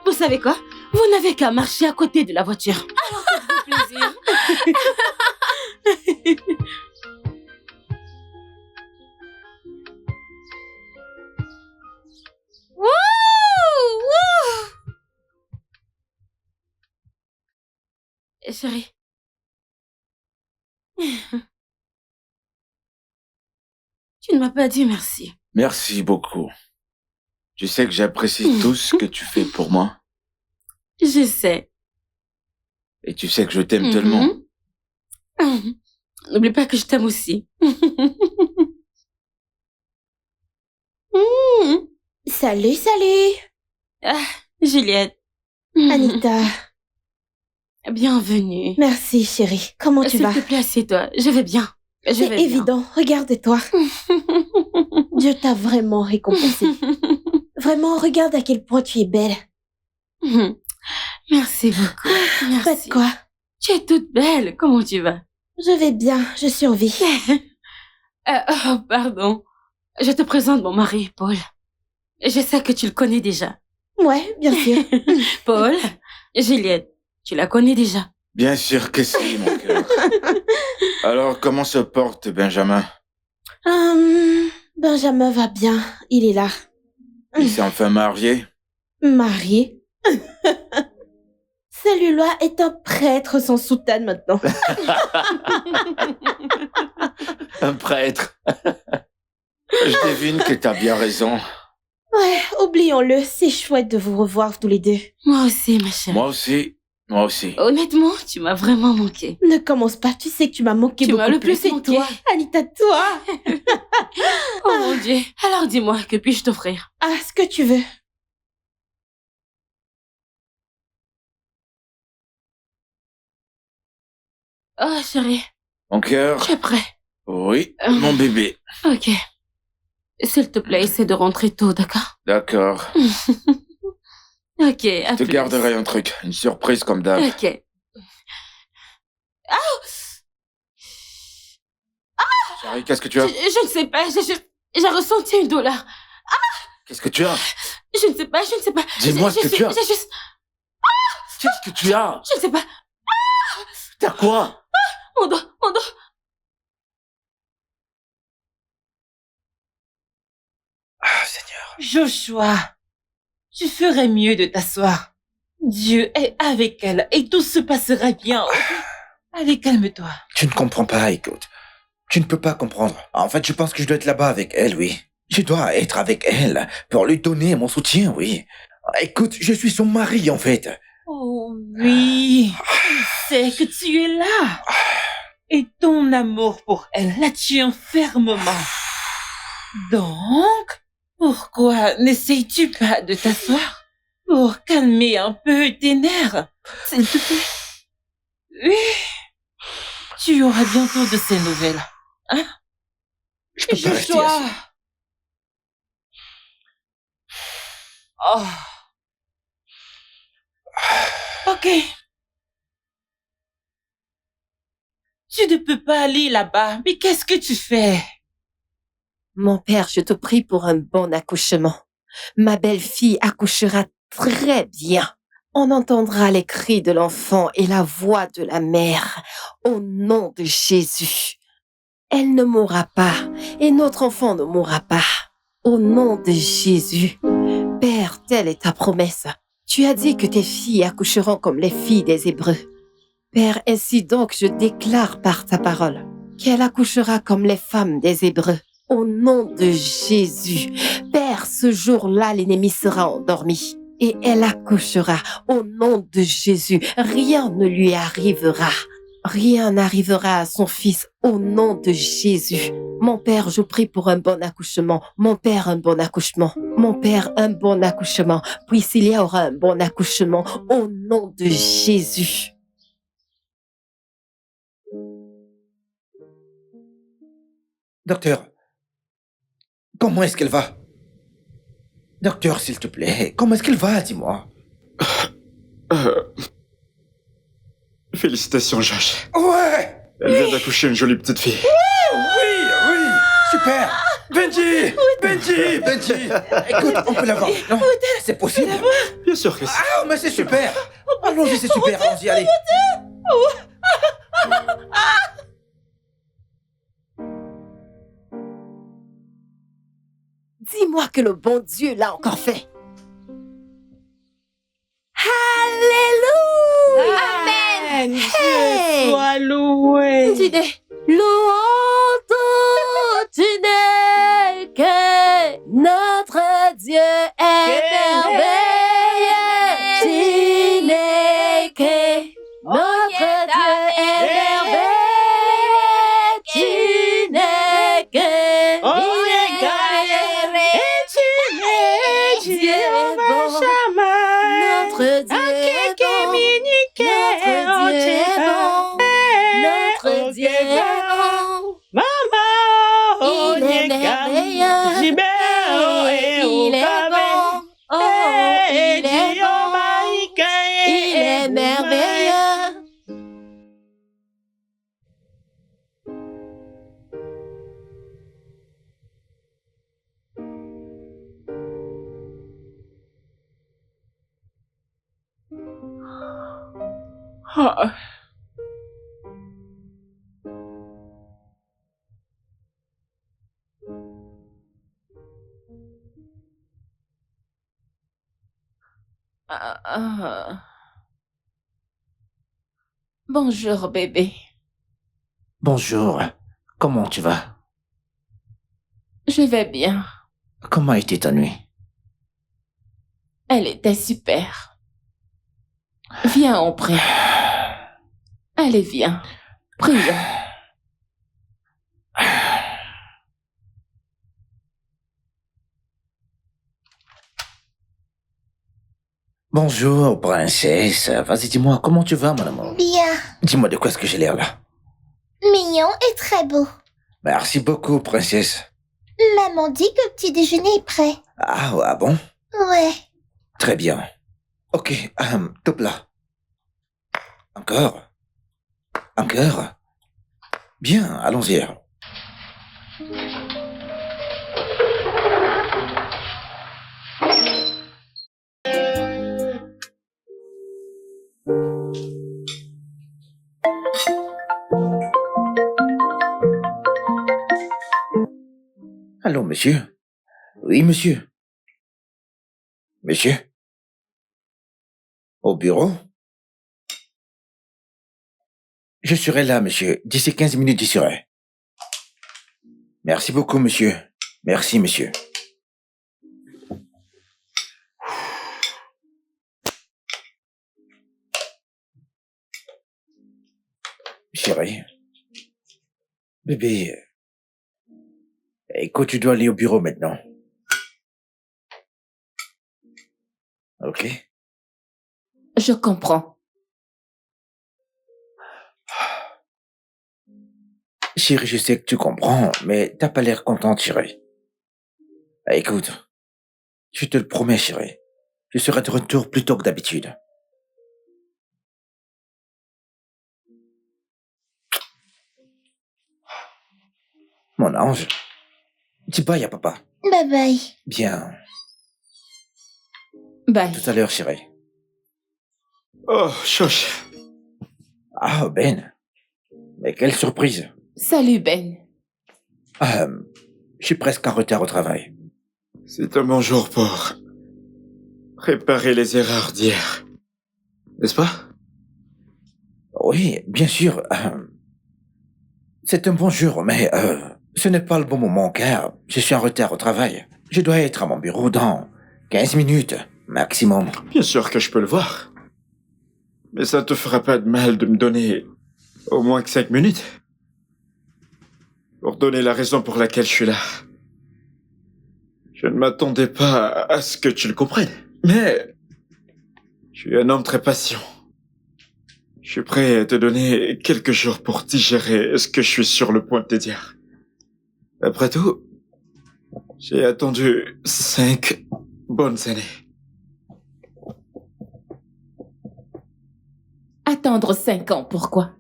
Vous savez quoi? Vous n'avez qu'à marcher à côté de la voiture. Alors faites-vous plaisir. Chérie. Tu ne m'as pas dit merci. Merci beaucoup. Tu sais que j'apprécie tout ce que tu fais pour moi. Je sais. Et tu sais que je t'aime tellement. Mhm. N'oublie pas que je t'aime aussi. Mhm. Salut. Juliette. Anita, Bienvenue. merci chérie. Comment tu S'il vas? te plaît, assieds-toi. Je vais bien. C'est évident, regarde-toi. Dieu t'a vraiment récompensé. Vraiment, regarde à quel point tu es belle. Merci beaucoup. Pas de quoi. Tu es toute belle. Comment tu vas? Je vais bien, je survis. Oh, pardon. Je te présente mon mari, Paul. Je sais que tu le connais déjà. Ouais, bien sûr. Paul, Juliette, tu la connais déjà. Bien sûr que si, mon cœur. Alors, comment se porte Benjamin? Benjamin va bien, il est là. Il s'est enfin marié. Marié. Celui-là est un prêtre sans soutane maintenant. Un prêtre. Je devine que t'as bien raison. Ouais, oublions-le, c'est chouette de vous revoir tous les deux. Moi aussi, ma chérie. Moi aussi. Moi aussi. Honnêtement, tu m'as vraiment manqué. Ne commence pas, tu sais que tu m'as moqué Tu beaucoup m'as le plus. plus Et manqué. toi, Anita, toi. Oh mon Dieu. Alors dis-moi, que puis-je t'offrir? Ah, ce que tu veux. Oh chérie, Mon cœur. tu es prêt? Oui, mon bébé. Ok. S'il te plaît, essaie de rentrer tôt, d'accord? D'accord. Ok, à Je te plus. garderai un truc, une surprise comme d'hab. Ok. Chérie, qu'est-ce que tu as? Je ne sais pas, j'ai ressenti une douleur. Qu'est-ce que tu as? Je ne sais pas, je ne sais pas. Dis-moi ce que tu as. J'ai juste... Qu'est-ce que tu as? Je ne sais pas. T'as quoi? Mon dos, mon dos. Ah, Seigneur. Joshua, tu ferais mieux de t'asseoir. Dieu est avec elle et tout se passera bien. ok? Allez, calme-toi. Tu ne comprends pas, écoute. Tu ne peux pas comprendre. En fait, je pense que je dois être là-bas avec elle, oui. Je dois être avec elle pour lui donner mon soutien, oui. Écoute, je suis son mari, en fait. Oh oui, elle sait que tu es là. Et ton amour pour elle la tient fermement. Donc, pourquoi n'essayes-tu pas de t'asseoir pour calmer un peu tes nerfs, s'il te plaît? Oui, tu auras bientôt de ces nouvelles, hein? Je peux pas rester assis. Oh. Ok. Tu ne peux pas aller là-bas, mais qu'est-ce que tu fais? Mon père, je te prie pour un bon accouchement. Ma belle-fille accouchera très bien. On entendra les cris de l'enfant et la voix de la mère. Au nom de Jésus. Elle ne mourra pas et notre enfant ne mourra pas. Au nom de Jésus. Père, telle est ta promesse. Tu as dit que tes filles accoucheront comme les filles des Hébreux. Père, ainsi donc je déclare par ta parole qu'elle accouchera comme les femmes des Hébreux. Au nom de Jésus. Père, ce jour-là, l'ennemi sera endormi. Et elle accouchera. Au nom de Jésus. Rien ne lui arrivera. Rien n'arrivera à son fils. Au nom de Jésus. Mon Père, je prie pour un bon accouchement. Mon Père, un bon accouchement. Mon Père, un bon accouchement. Priscilla aura un bon accouchement. Au nom de Jésus. Docteur, comment est-ce qu'elle va? Docteur, s'il te plaît, comment est-ce qu'elle va, dis-moi? Félicitations, Josh. Ouais! Elle vient d'accoucher une jolie petite fille. Oui, super! Benji! Benji! Écoute, on peut l'avoir, non? C'est possible? Bien sûr que si. Ah, mais c'est super! Allons-y, c'est super, allons-y, allez! Dis-moi que le bon Dieu l'a encore fait. Alléluia! Amen. Hey! Sois loué. Dîner. Louange, dîner, que notre Dieu est merveilleux. Dîner, que notre Dieu est merveilleux. Dîner, que il est merveilleux. Dieu est bon. Notre Dieu est bon. Notre Dieu est bon. Notre Dieu est bon. Il est merveilleux. Il est bon. Oh, il est bon. Il est merveilleux. Ah. Bonjour, bébé. Bonjour. Comment tu vas? Je vais bien. Comment a été ta nuit? Elle était super. Viens, on prie. Allez, viens. Prions. Bonjour, princesse. Vas-y, dis-moi, comment tu vas, mon amour? Bien. Dis-moi de quoi est-ce que j'ai l'air là? Mignon et très beau. Merci beaucoup, princesse. Maman dit que le petit déjeuner est prêt. Ah bon? Ouais. Très bien. Ok, top là. Encore? Encore? Bien, allons-y. Allô, monsieur? Oui, monsieur. Monsieur? Au bureau? Je serai là, monsieur. D'ici 15 minutes, j'y serai. Merci beaucoup, monsieur. Merci, monsieur. Chérie. Bébé. Écoute, tu dois aller au bureau maintenant. Ok? Je comprends. Chérie, je sais que tu comprends, mais t'as pas l'air contente, chérie. Écoute, je te le promets, chérie. Je serai de retour plus tôt que d'habitude. Mon ange. Dis bye à papa. Bye bye. Bien. Bye. Tout à l'heure, chérie. Oh, Choche. Ah, Ben. Mais quelle surprise. Salut, Ben. Je suis presque en retard au travail. C'est un bon jour pour réparer les erreurs d'hier. N'est-ce pas? Oui, bien sûr. C'est un bon jour, mais ce n'est pas le bon moment car je suis en retard au travail. Je dois être à mon bureau dans 15 minutes, maximum. Bien sûr que je peux le voir. Mais ça te fera pas de mal de me donner au moins que 5 minutes. Pour donner la raison pour laquelle je suis là. Je ne m'attendais pas à ce que tu le comprennes. Mais je suis un homme très patient. Je suis prêt à te donner quelques jours pour digérer ce que je suis sur le point de te dire. Après tout, j'ai attendu 5 bonnes années. Attendre 5 ans, pourquoi?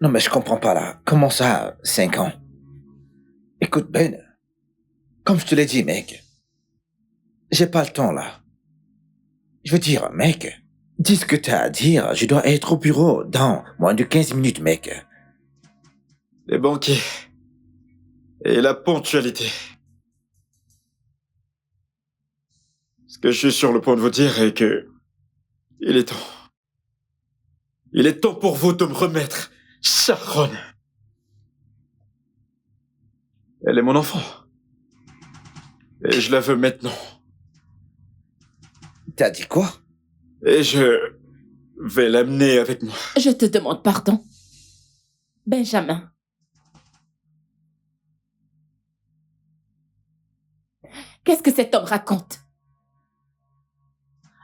Non, mais je comprends pas là. Comment ça, 5 ans? Écoute, Ben, comme je te l'ai dit, mec, j'ai pas le temps là. Je veux dire, mec, dis ce que t'as à dire. Je dois être au bureau dans moins de 15 minutes, mec. Les banquiers. Et la ponctualité. Ce que je suis sur le point de vous dire est que... Il est temps. Il est temps pour vous de me remettre Sharon. Elle est mon enfant. Et je la veux maintenant. T'as dit quoi? Et je vais l'amener avec moi. Je te demande pardon. Benjamin. Qu'est-ce que cet homme raconte?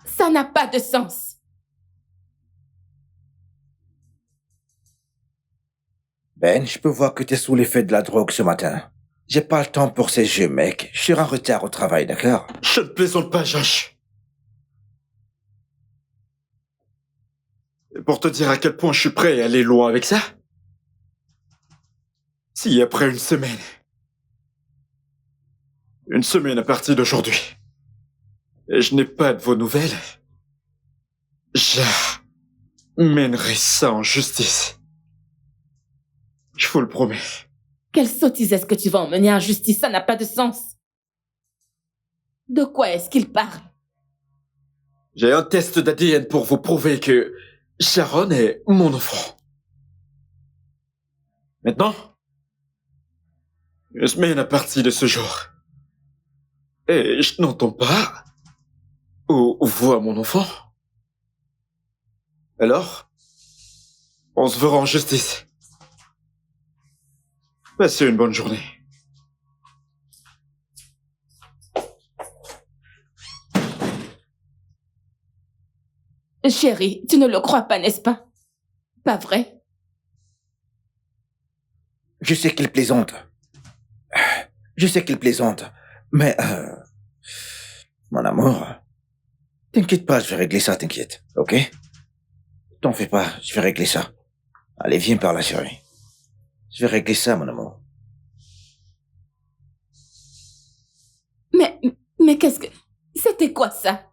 Ça n'a pas de sens. Ben, je peux voir que t'es sous l'effet de la drogue ce matin. J'ai pas le temps pour ces jeux, mec. Je suis en retard au travail, d'accord? Je ne plaisante pas, Josh. Et pour te dire à quel point je suis prêt à aller loin avec ça, si après une semaine à partir d'aujourd'hui, et je n'ai pas de vos nouvelles, j'amènerai ça en justice. Je vous le promets. Quelle sottise est-ce que tu vas emmener en justice? Ça n'a pas de sens. De quoi est-ce qu'il parle? J'ai un test d'ADN pour vous prouver que Sharon est mon enfant. Maintenant, une semaine à partir de ce jour, et je n'entends pas ou vois mon enfant. Alors, on se verra en justice. Passez une bonne journée. Chérie, tu ne le crois pas, n'est-ce pas? Pas vrai? Je sais qu'il plaisante. Je sais qu'il plaisante. Mais, mon amour, t'inquiète pas, je vais régler ça, t'inquiète, ok? T'en fais pas, je vais régler ça. Allez, viens par là, chérie. Je vais régler ça, mon amour. Mais qu'est-ce que... C'était quoi ça?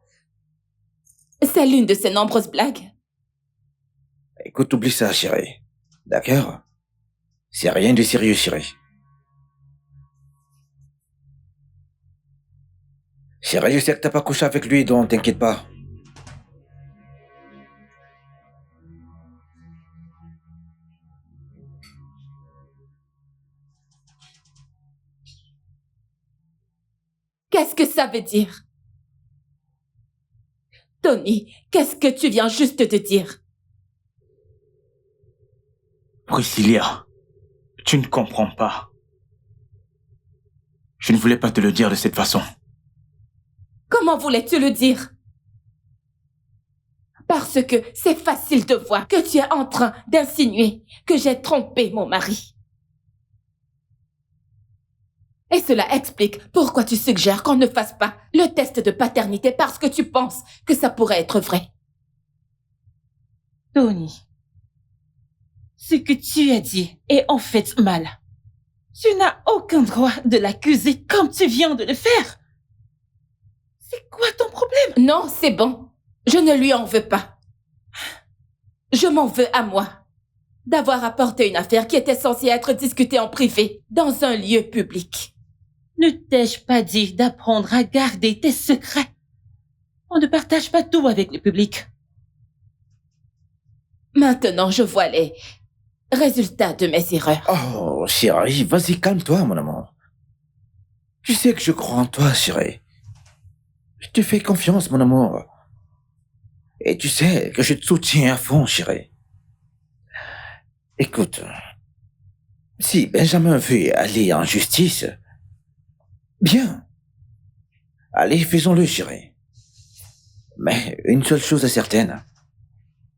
C'est l'une de ces nombreuses blagues? Écoute, oublie ça, chérie. D'accord? C'est rien de sérieux, chérie. Chérie, je sais que t'as pas couché avec lui, donc t'inquiète pas. Qu'est-ce que ça veut dire? Tony, qu'est-ce que tu viens juste de dire? Priscilla, tu ne comprends pas. Je ne voulais pas te le dire de cette façon. Comment voulais-tu le dire? Parce que c'est facile de voir que tu es en train d'insinuer que j'ai trompé mon mari. Et cela explique pourquoi tu suggères qu'on ne fasse pas le test de paternité parce que tu penses que ça pourrait être vrai. Tony, ce que tu as dit est en fait mal. Tu n'as aucun droit de l'accuser comme tu viens de le faire. C'est quoi ton problème? Non, c'est bon. Je ne lui en veux pas. Je m'en veux à moi d'avoir apporté une affaire qui était censée être discutée en privé dans un lieu public. Ne t'ai-je pas dit d'apprendre à garder tes secrets? On ne partage pas tout avec le public. Maintenant, je vois les résultats de mes erreurs. Oh, chérie, vas-y, calme-toi, mon amour. Tu sais que je crois en toi, chérie. Je te fais confiance, mon amour. Et tu sais que je te soutiens à fond, chérie. Écoute, si Benjamin veut aller en justice, bien. Allez, faisons-le, chérie. Mais une seule chose est certaine.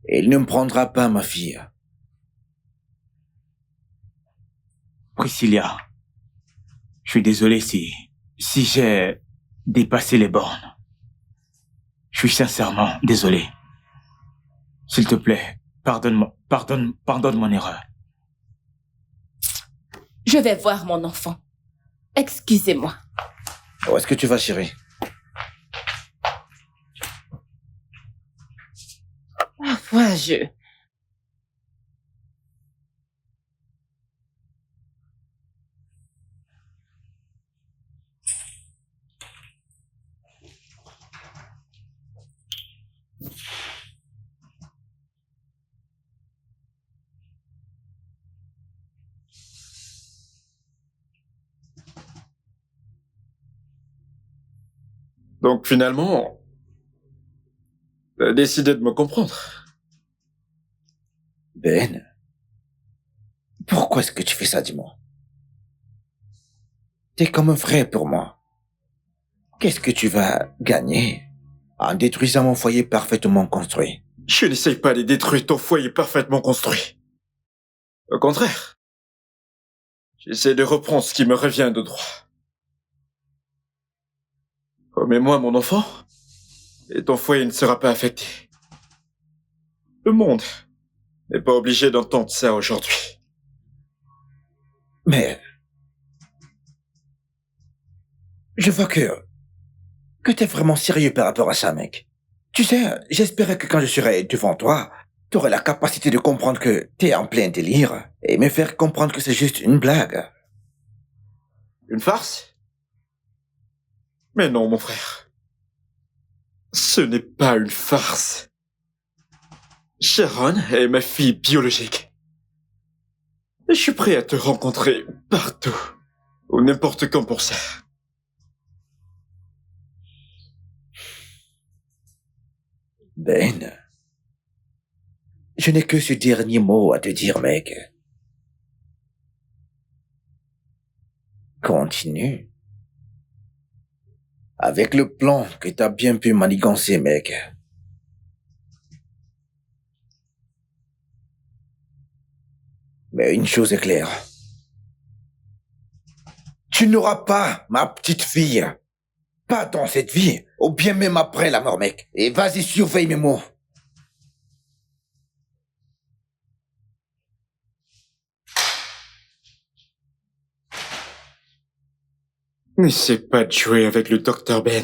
Il ne me prendra pas ma fille. Priscilla, je suis désolé si j'ai dépassé les bornes. Je suis sincèrement désolé. S'il te plaît, pardonne-moi, pardonne mon erreur. Je vais voir mon enfant. Excusez-moi. Où est-ce que tu vas, chérie? Parfois, je... Donc finalement, t'as décidé de me comprendre. Ben, pourquoi est-ce que tu fais ça, dis-moi? T'es comme un frère pour moi. Qu'est-ce que tu vas gagner en détruisant mon foyer parfaitement construit? Je n'essaye pas de détruire ton foyer parfaitement construit. Au contraire, j'essaie de reprendre ce qui me revient de droit. Remets-moi mon enfant, et ton foyer ne sera pas affecté. Le monde n'est pas obligé d'entendre ça aujourd'hui. Mais, je vois que t'es vraiment sérieux par rapport à ça, mec. Tu sais, j'espérais que quand je serai devant toi, t'aurais la capacité de comprendre que t'es en plein délire et me faire comprendre que c'est juste une blague. Une farce? Mais non, mon frère. Ce n'est pas une farce. Sharon est ma fille biologique. Je suis prêt à te rencontrer partout, ou n'importe quand pour ça. Ben, je n'ai que ce dernier mot à te dire, mec. Continue. Avec le plan que t'as bien pu manigancer, mec. Mais une chose est claire. Tu n'auras pas ma petite fille. Pas dans cette vie, ou bien même après la mort, mec. Et vas-y, surveille mes mots. N'essaie pas de jouer avec le Dr Ben.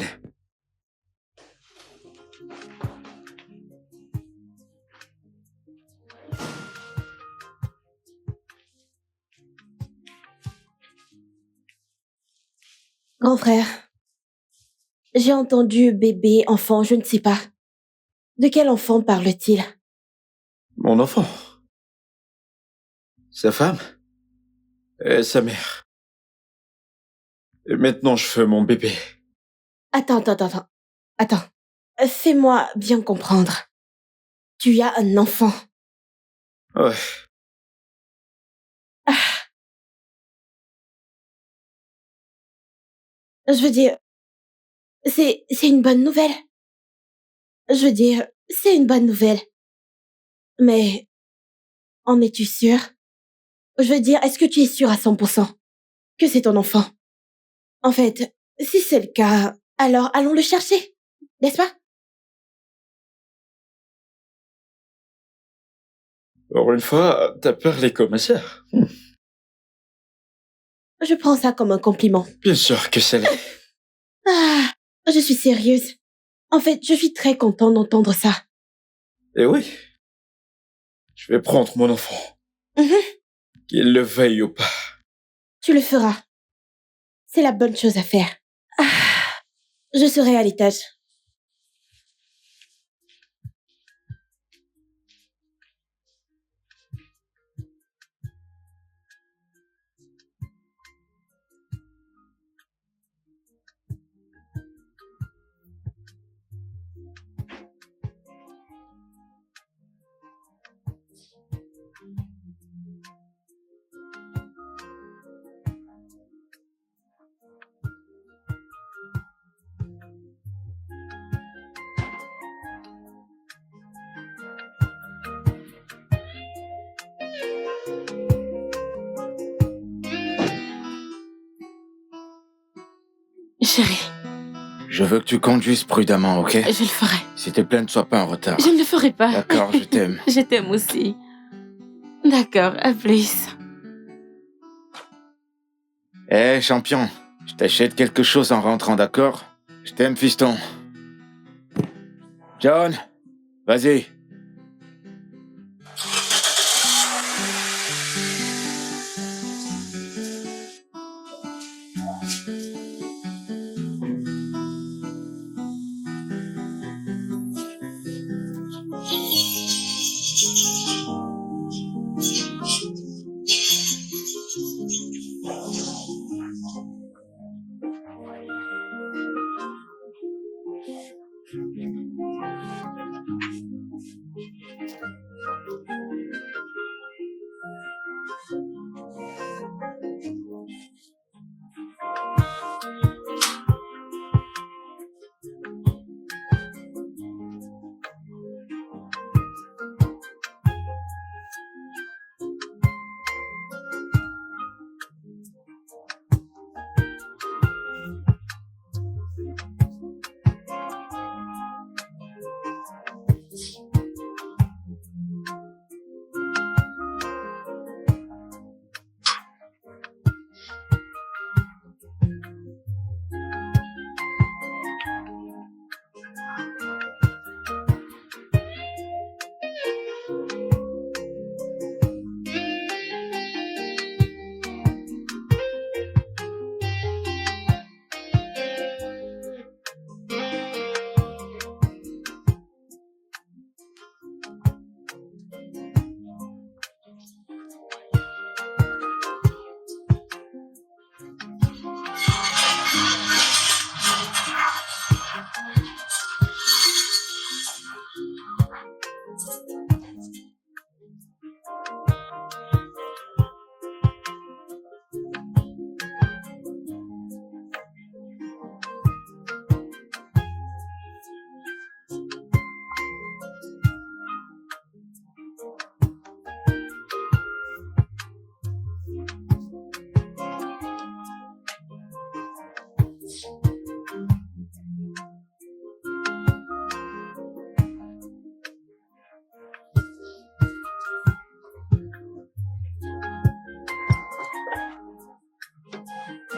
Grand frère, j'ai entendu bébé, enfant, je ne sais pas. De quel enfant parle-t-il? Mon enfant. Sa femme. Et sa mère. Et maintenant je fais mon bébé. Attends. Fais-moi bien comprendre. Tu as un enfant. Ouais. Je veux dire, c'est une bonne nouvelle. Je veux dire, c'est une bonne nouvelle. Mais, en es-tu sûr? Je veux dire, est-ce que tu es sûr à 100% que c'est ton enfant? En fait, si c'est le cas, alors allons le chercher, n'est-ce pas? Pour une fois, t'as parlé comme ma sœur. Je prends ça comme un compliment. Bien sûr que c'est l'est. Ah, je suis sérieuse. En fait, je suis très contente d'entendre ça. Et oui. Je vais prendre mon enfant. Qu'il le veuille ou pas. Tu le feras. C'est la bonne chose à faire. Ah, je serai à l'étage. Chérie, Je veux que tu conduises prudemment, ok? je le ferai. S'il te plaît, ne sois pas en retard. Je ne le ferai pas. D'accord, je t'aime. Je t'aime aussi. D'accord, à plus. Eh, champion, je t'achète quelque chose en rentrant, d'accord? Je t'aime, fiston. John, vas-y.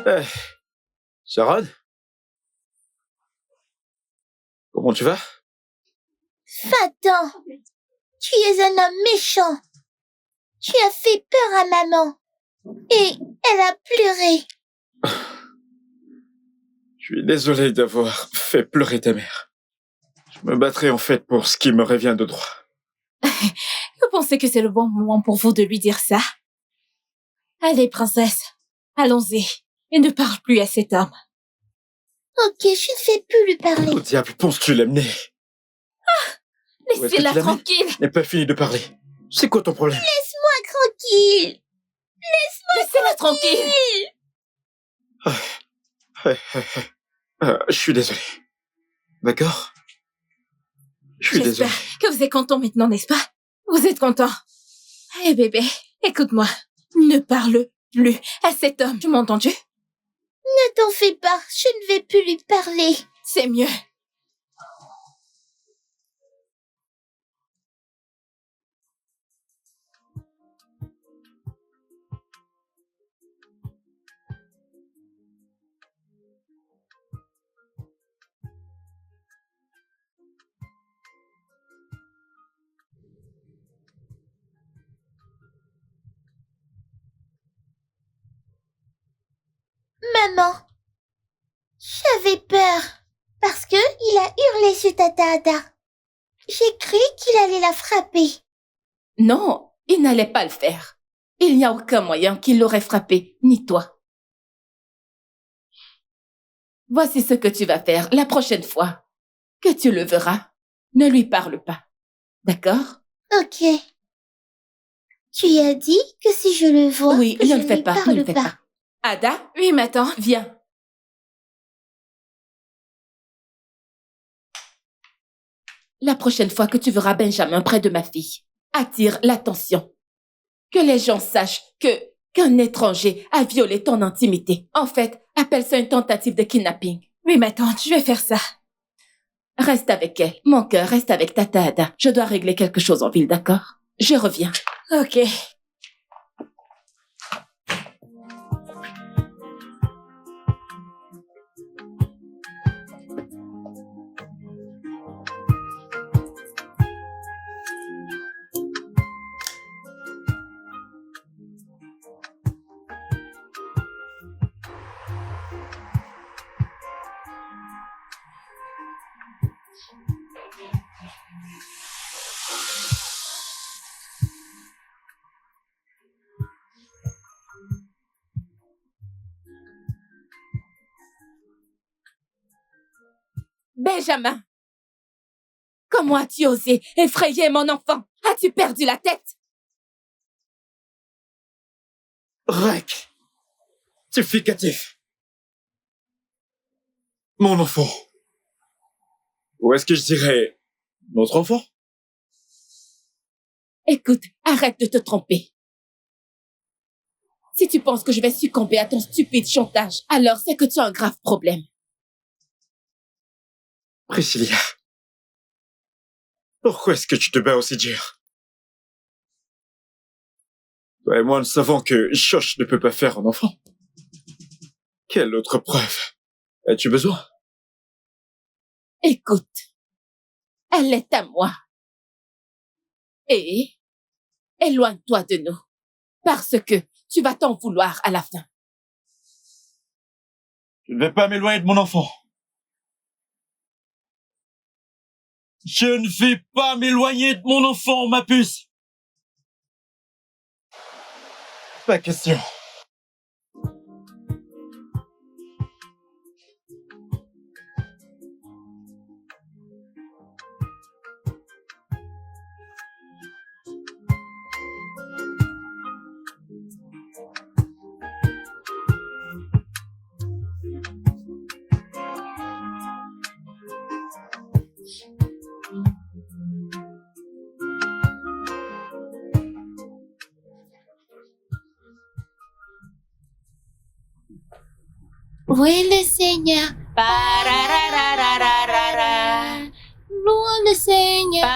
Hey, Sharon? Comment tu vas? Va-t'en. Tu es un homme méchant. Tu as fait peur à maman. Et elle a pleuré. Je suis désolé d'avoir fait pleurer ta mère. Je me battrai en fait pour ce qui me revient de droit. Vous pensez que c'est le bon moment pour vous de lui dire ça? Allez, princesse, allons-y. Et ne parle plus à cet homme. Ok, je ne fais plus lui parler. Au diable, penses-tu l'amener? Laissez-la tranquille. N'est pas fini de parler. C'est quoi ton problème? Laisse-moi tranquille. Laissez-la tranquille. Je suis désolé. D'accord? Je suis désolé. J'espère que vous êtes content maintenant, n'est-ce pas? Vous êtes content? Eh bébé, écoute-moi. Ne parle plus à cet homme. Tu m'as entendu? Ne t'en fais pas, je ne vais plus lui parler. C'est mieux. Maman, j'avais peur parce que il a hurlé sur Tata Ada. J'ai cru qu'il allait la frapper. Non, il n'allait pas le faire. Il n'y a aucun moyen qu'il l'aurait frappé, ni toi. Voici ce que tu vas faire la prochaine fois que tu le verras. Ne lui parle pas. D'accord? Ok. Tu y as dit que si je le vois, Oui, que ne je le fais lui pas, parle ne le fais pas. Ada? Oui, m'attends. Viens. La prochaine fois que tu verras Benjamin près de ma fille, attire l'attention. Que les gens sachent qu'un étranger a violé ton intimité. En fait, appelle ça une tentative de kidnapping. Oui, ma tante, je vais faire ça. Reste avec elle. Mon cœur, reste avec Tata Ada. Je dois régler quelque chose en ville, d'accord? Je reviens. Ok. Benjamin! Comment as-tu osé effrayer mon enfant? As-tu perdu la tête? Rec! Significatif. Mon enfant. Ou est-ce que je dirais notre enfant? Écoute, arrête de te tromper. Si tu penses que je vais succomber à ton stupide chantage, alors c'est que tu as un grave problème. Priscilla. Pourquoi est-ce que tu te bats aussi dur? Toi et moi, nous savons que Shosh ne peut pas faire un enfant. Quelle autre preuve as-tu besoin? Écoute, elle est à moi. Et éloigne-toi de nous, parce que tu vas t'en vouloir à la fin. Je ne vais pas m'éloigner de mon enfant. Je ne vais pas m'éloigner de mon enfant, ma puce. Pas question. Oui, le Seigneur. Louons le Seigneur.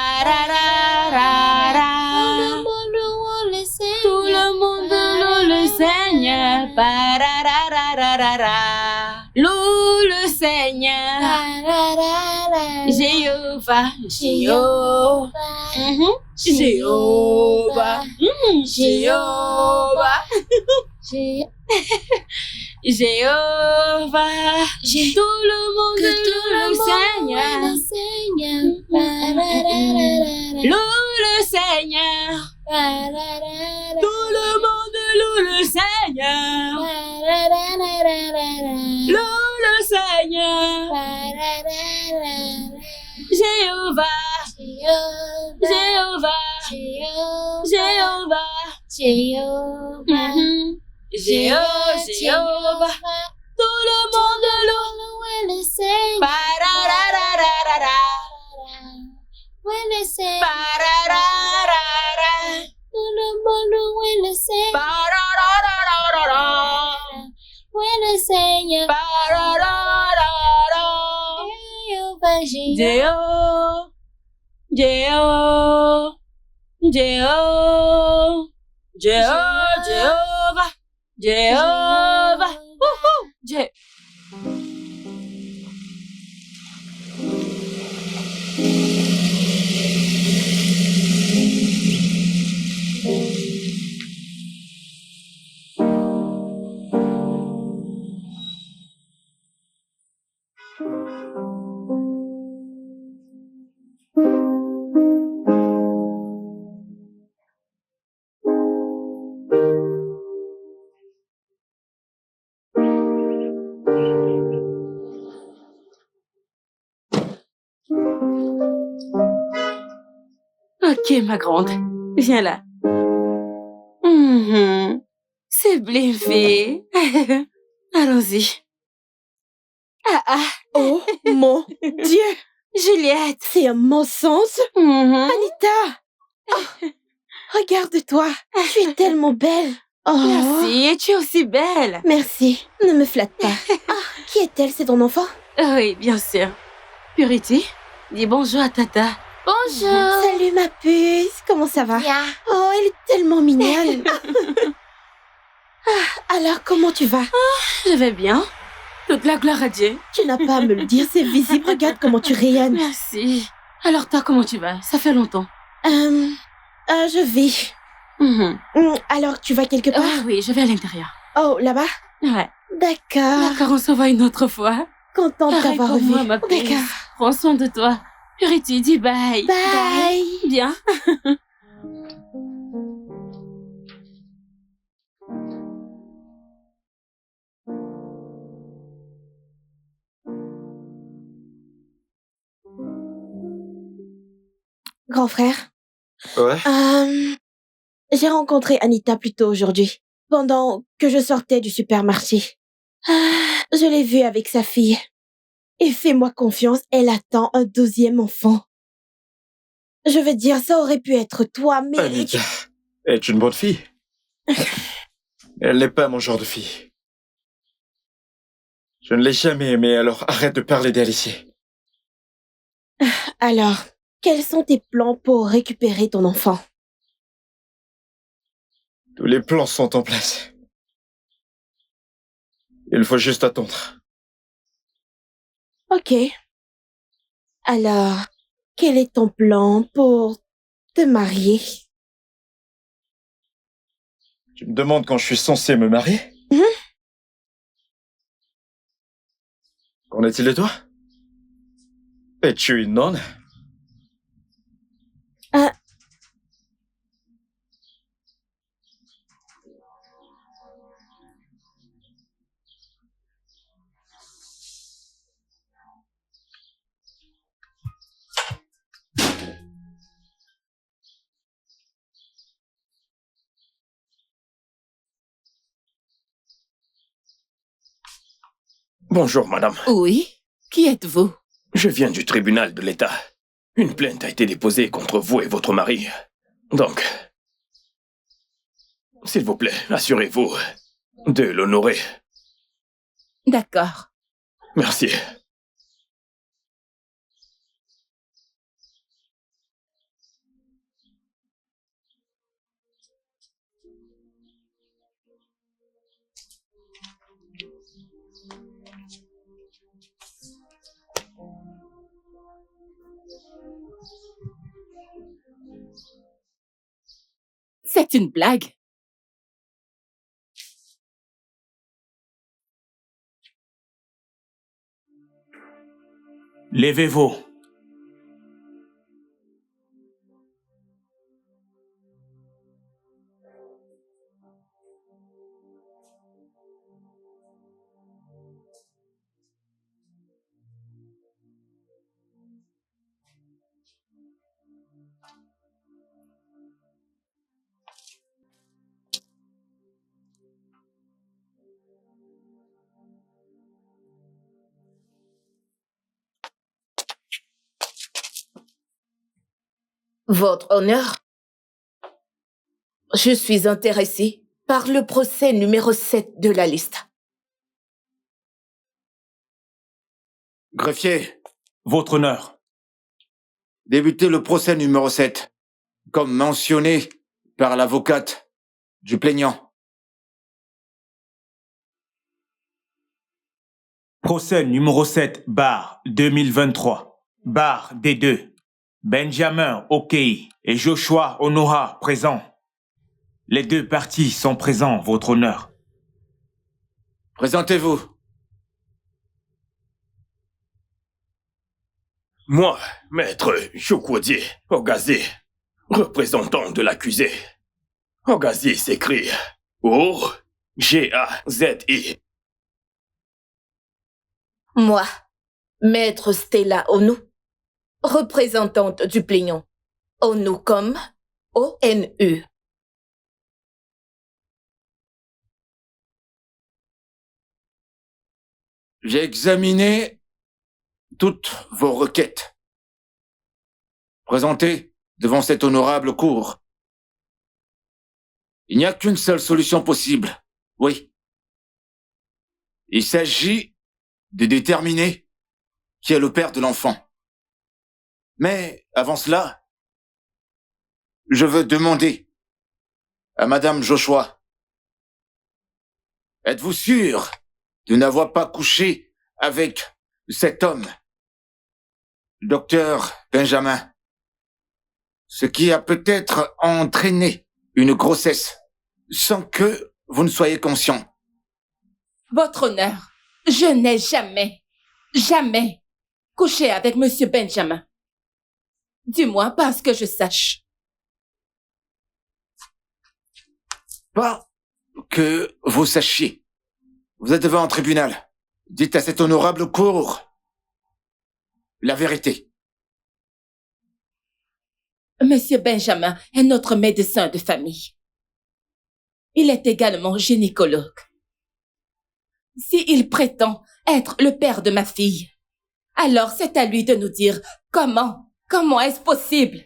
Tout le monde loue le Seigneur. Tout le monde loue le Seigneur. Pararara. Loue le Seigneur. Jéhovah. Jéhovah. Jéhovah. Jéhovah. Jéhovah. Tout le monde loue le Seigneur. Loue le Seigneur. Tout le monde loue le Seigneur. Loue le Seigneur. Jéhovah. Jéhovah. Jéhovah. Jéhovah. Tout le monde loue le Seigneur. Pararararara. Pararararara. Tout le monde loue le Seigneur. Pararararara. Loue le Seigneur. Pararararara. Jéhovah, Jéhovah. Jéhovah. Jéhovah. Wouhou. Ok, ma grande. Viens là. C'est bluffé. Allons-y. Oh mon Dieu, Juliette. c'est un mensonge. Anita, regarde-toi, tu es tellement belle. Oh, Merci, et tu es aussi belle. merci, ne me flatte pas. Qui est-elle, c'est ton enfant? Oui, bien sûr. Purity, dis bonjour à Tata. bonjour. Salut ma puce, comment ça va? Bien. Oh, elle est tellement mignonne. Alors, comment tu vas? Je vais bien. Toute la gloire à Dieu. Tu n'as pas à me le dire, c'est visible. Regarde comment tu rayonnes. Merci. Alors toi, comment tu vas? Ça fait longtemps. Je vis. Alors, tu vas quelque part? Ah oui, je vais à l'intérieur. Oh, là-bas? Ouais. D'accord. D'accord, on se voit une autre fois. Contente de Pareil t'avoir pour revu. moi, ma puce. D'accord. Prends soin de toi. Purity, dis bye. Bye. Bien. Grand frère, Ouais. j'ai rencontré Anita plus tôt aujourd'hui, pendant que je sortais du supermarché. Je l'ai vue avec sa fille. Et fais-moi confiance, elle attend un 12e enfant. Je veux dire, ça aurait pu être toi, mais... Anita est une bonne fille. Elle n'est pas mon genre de fille. Je ne l'ai jamais aimée, alors arrête de parler d'elle ici. Alors, quels sont tes plans pour récupérer ton enfant? Tous les plans sont en place. Il faut juste attendre. Ok. Alors, quel est ton plan pour te marier? Tu me demandes quand je suis censé me marier? Qu'en est-il de toi? Es-tu une nonne? Bonjour, madame. Oui? Qui êtes-vous? Je viens du tribunal de l'État. Une plainte a été déposée contre vous et votre mari. Donc, s'il vous plaît, assurez-vous de l'honorer. D'accord. Merci. C'est une blague. Levez-vous. Votre honneur, je suis intéressé par le procès numéro 7 de la liste. Greffier, Votre honneur. débutez le procès numéro 7, comme mentionné par l'avocate du plaignant. Procès numéro 7, bar 2023. Bar D2. Benjamin Okei et Joshua Honora présents. Les deux parties sont présents, votre honneur. Présentez-vous. Moi, maître Chukwudi Ogazi, représentant de l'accusé. Ogazi s'écrit O-G-A-Z-I. Moi, maître Stella Onu, représentante du plaignant. Onu comme O-N-U. J'ai examiné toutes vos requêtes. Présentées devant cette honorable cour. Il n'y a qu'une seule solution possible. Oui. Il s'agit de déterminer qui est le père de l'enfant. Mais avant cela, je veux demander à Madame Joshua, êtes-vous sûre de n'avoir pas couché avec cet homme, Docteur Benjamin, ce qui a peut-être entraîné une grossesse sans que vous ne soyez conscient? Votre honneur, je n'ai jamais couché avec Monsieur Benjamin. Du moins, pas à ce que je sache. Pas que vous sachiez. Vous êtes devant un tribunal. Dites à cette honorable cour la vérité. Monsieur Benjamin est notre médecin de famille. Il est également gynécologue. S'il prétend être le père de ma fille, alors c'est à lui de nous dire comment est-ce possible?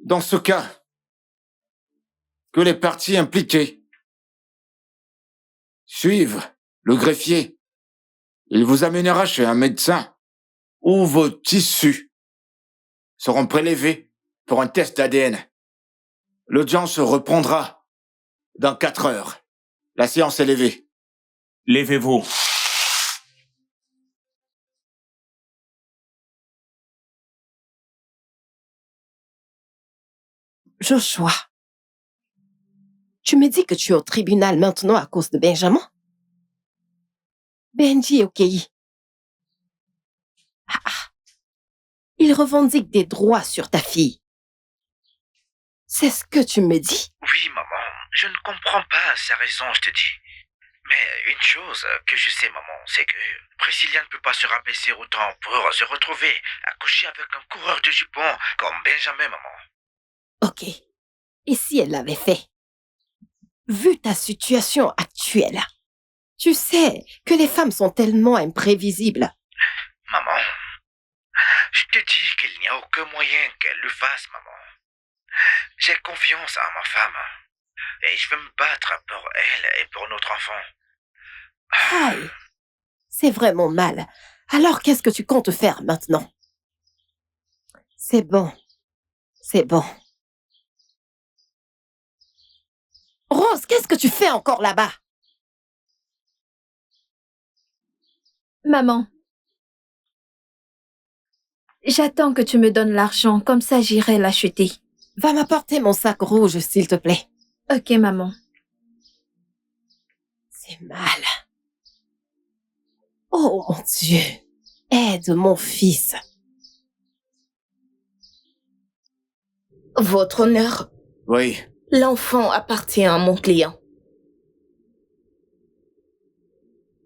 Dans ce cas, que les parties impliquées suivent le greffier. Il vous amènera chez un médecin où vos tissus seront prélevés pour un test d'ADN. L'audience reprendra dans 4 heures. La séance est levée. Levez-vous. Joshua, tu me dis que tu es au tribunal maintenant à cause de Benjamin? Benji Okei. Il revendique des droits sur ta fille. C'est ce que tu me dis? Oui, maman, je ne comprends pas sa raison, je te dis. Mais une chose que je sais, maman, c'est que Priscilla ne peut pas se rabaisser autant pour se retrouver à coucher avec un coureur de jupons comme Benjamin, maman. Ok. Et si elle l'avait fait? Vu ta situation actuelle, tu sais que les femmes sont tellement imprévisibles. Maman, je te dis qu'il n'y a aucun moyen qu'elle le fasse, maman. J'ai confiance en ma femme. Et je veux me battre pour elle et pour notre enfant. Aïe, c'est vraiment mal. Alors qu'est-ce que tu comptes faire maintenant? C'est bon. C'est bon. Rose, qu'est-ce que tu fais encore là-bas? Maman, J'attends que tu me donnes l'argent, comme ça j'irai l'acheter. Va m'apporter mon sac rouge, s'il te plaît. Ok, maman. C'est mal. Oh mon Dieu, aide mon fils. Votre honneur, Oui. l'enfant appartient à mon client.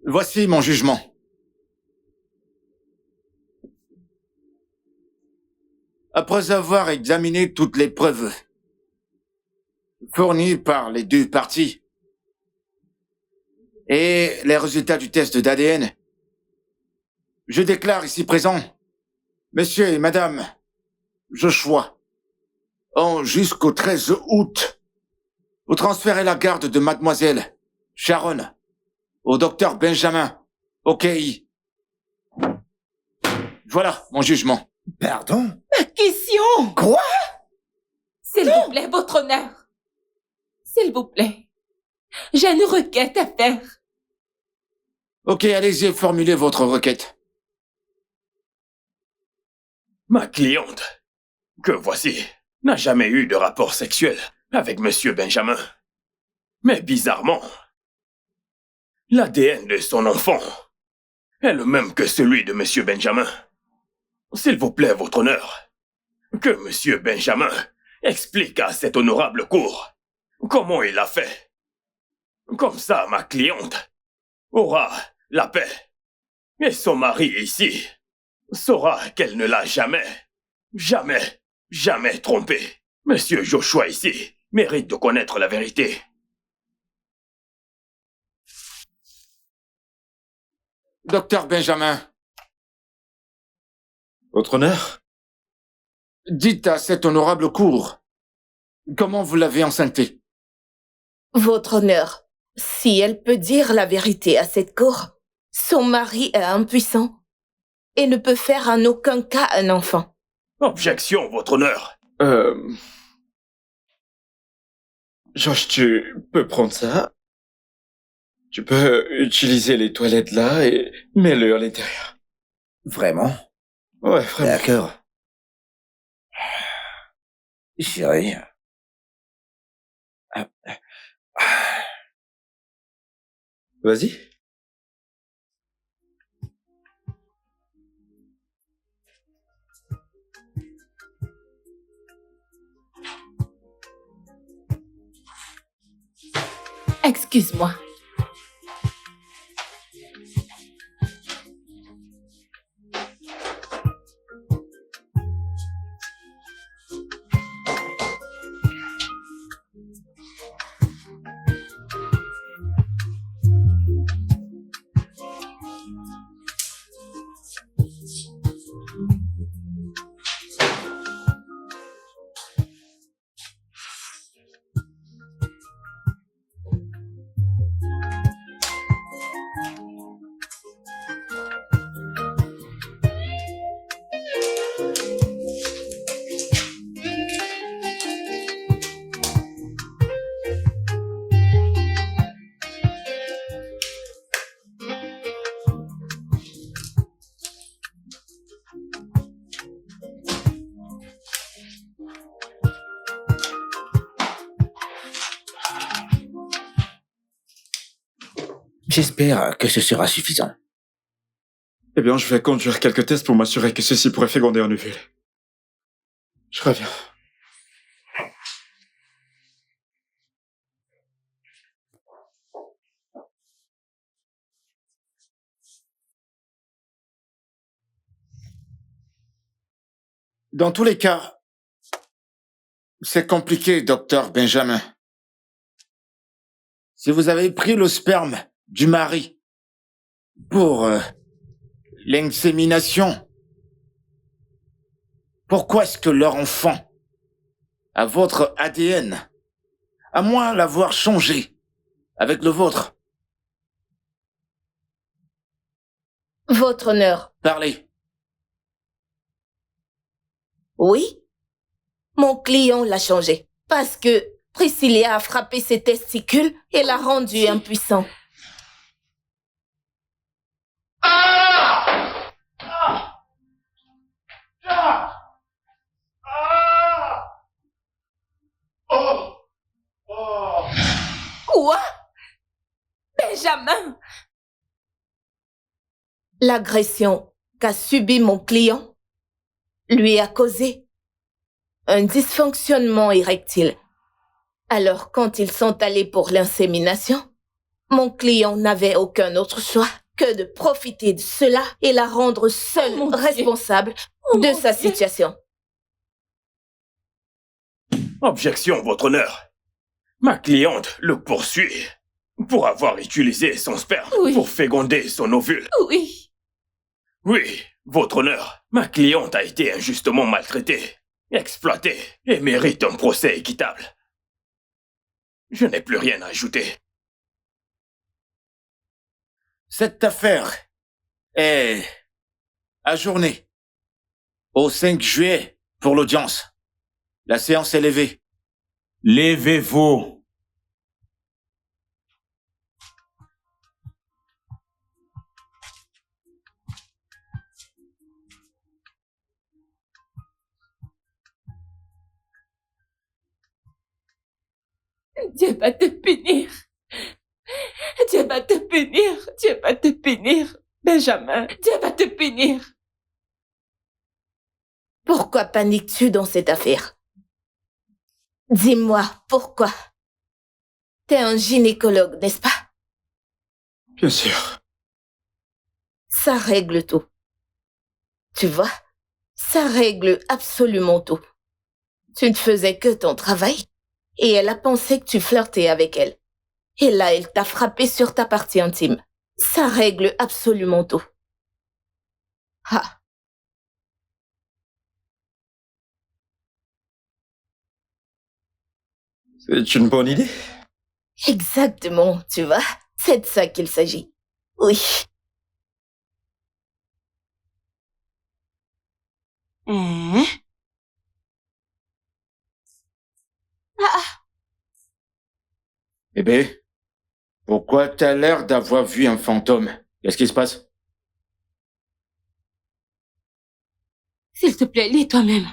Voici mon jugement. Après avoir examiné toutes les preuves fournies par les deux parties et les résultats du test d'ADN, je déclare ici présent, monsieur et madame Joshua, ont jusqu'au 13 août pour transférer la garde de mademoiselle Sharon au docteur Benjamin, au KI. Voilà mon jugement. Pardon? Ma question! Quoi? S'il vous plaît, votre honneur. S'il vous plaît. J'ai une requête à faire. Ok, allez-y, formulez votre requête. Ma cliente, que voici, n'a jamais eu de rapport sexuel avec Monsieur Benjamin. Mais bizarrement, l'ADN de son enfant est le même que celui de Monsieur Benjamin. S'il vous plaît, votre honneur, que Monsieur Benjamin explique à cette honorable cour comment il a fait. Comme ça, ma cliente aura la paix. Et son mari ici saura qu'elle ne l'a jamais trompé. Monsieur Joshua ici mérite de connaître la vérité. Docteur Benjamin, Votre honneur? dites à cette honorable cour comment vous l'avez enceintée. Votre honneur, si elle peut dire la vérité à cette cour, son mari est impuissant et ne peut faire en aucun cas un enfant. Objection, votre honneur. Josh, tu peux prendre ça. Tu peux utiliser les toilettes là et mets-le à l'intérieur. Vraiment? Ouais, vraiment. D'accord. Chérie. Vas-y. Excuse-moi. J'espère que ce sera suffisant. Eh bien, je vais conduire quelques tests pour m'assurer que ceci pourrait féconder un ovule. Je reviens. Dans tous les cas, c'est compliqué, docteur Benjamin. Si vous avez pris le sperme du mari pour l'insémination, pourquoi est-ce que leur enfant a votre ADN, à moins l'avoir changé avec le vôtre? Votre honneur. Parlez. Oui? Mon client l'a changé parce que Priscilla a frappé ses testicules et l'a rendu impuissant. Benjamin! L'agression qu'a subie mon client lui a causé un dysfonctionnement érectile. Alors, quand ils sont allés pour l'insémination, mon client n'avait aucun autre choix que de profiter de cela et la rendre seule responsable de sa situation. Objection, votre honneur. Ma cliente le poursuit pour avoir utilisé son sperme pour féconder son ovule. Oui. Oui, votre honneur. Ma cliente a été injustement maltraitée, exploitée et mérite un procès équitable. Je n'ai plus rien à ajouter. Cette affaire est ajournée au 5 juillet pour l'audience. La séance est levée. Levez-vous. Dieu va te punir. Dieu va te punir. Dieu va te punir. Benjamin, Dieu va te punir. Pourquoi paniques-tu dans cette affaire? Dis-moi, pourquoi? T'es un gynécologue, n'est-ce pas? Bien sûr. Ça règle tout. Tu vois? Ça règle absolument tout. Tu ne faisais que ton travail et elle a pensé que tu flirtais avec elle. Et là, elle t'a frappé sur ta partie intime. Ça règle absolument tout. Ah. C'est une bonne idée. Exactement, tu vois. C'est de ça qu'il s'agit. Oui. Bébé, pourquoi t'as l'air d'avoir vu un fantôme? Qu'est-ce qui se passe? S'il te plaît, lis toi-même.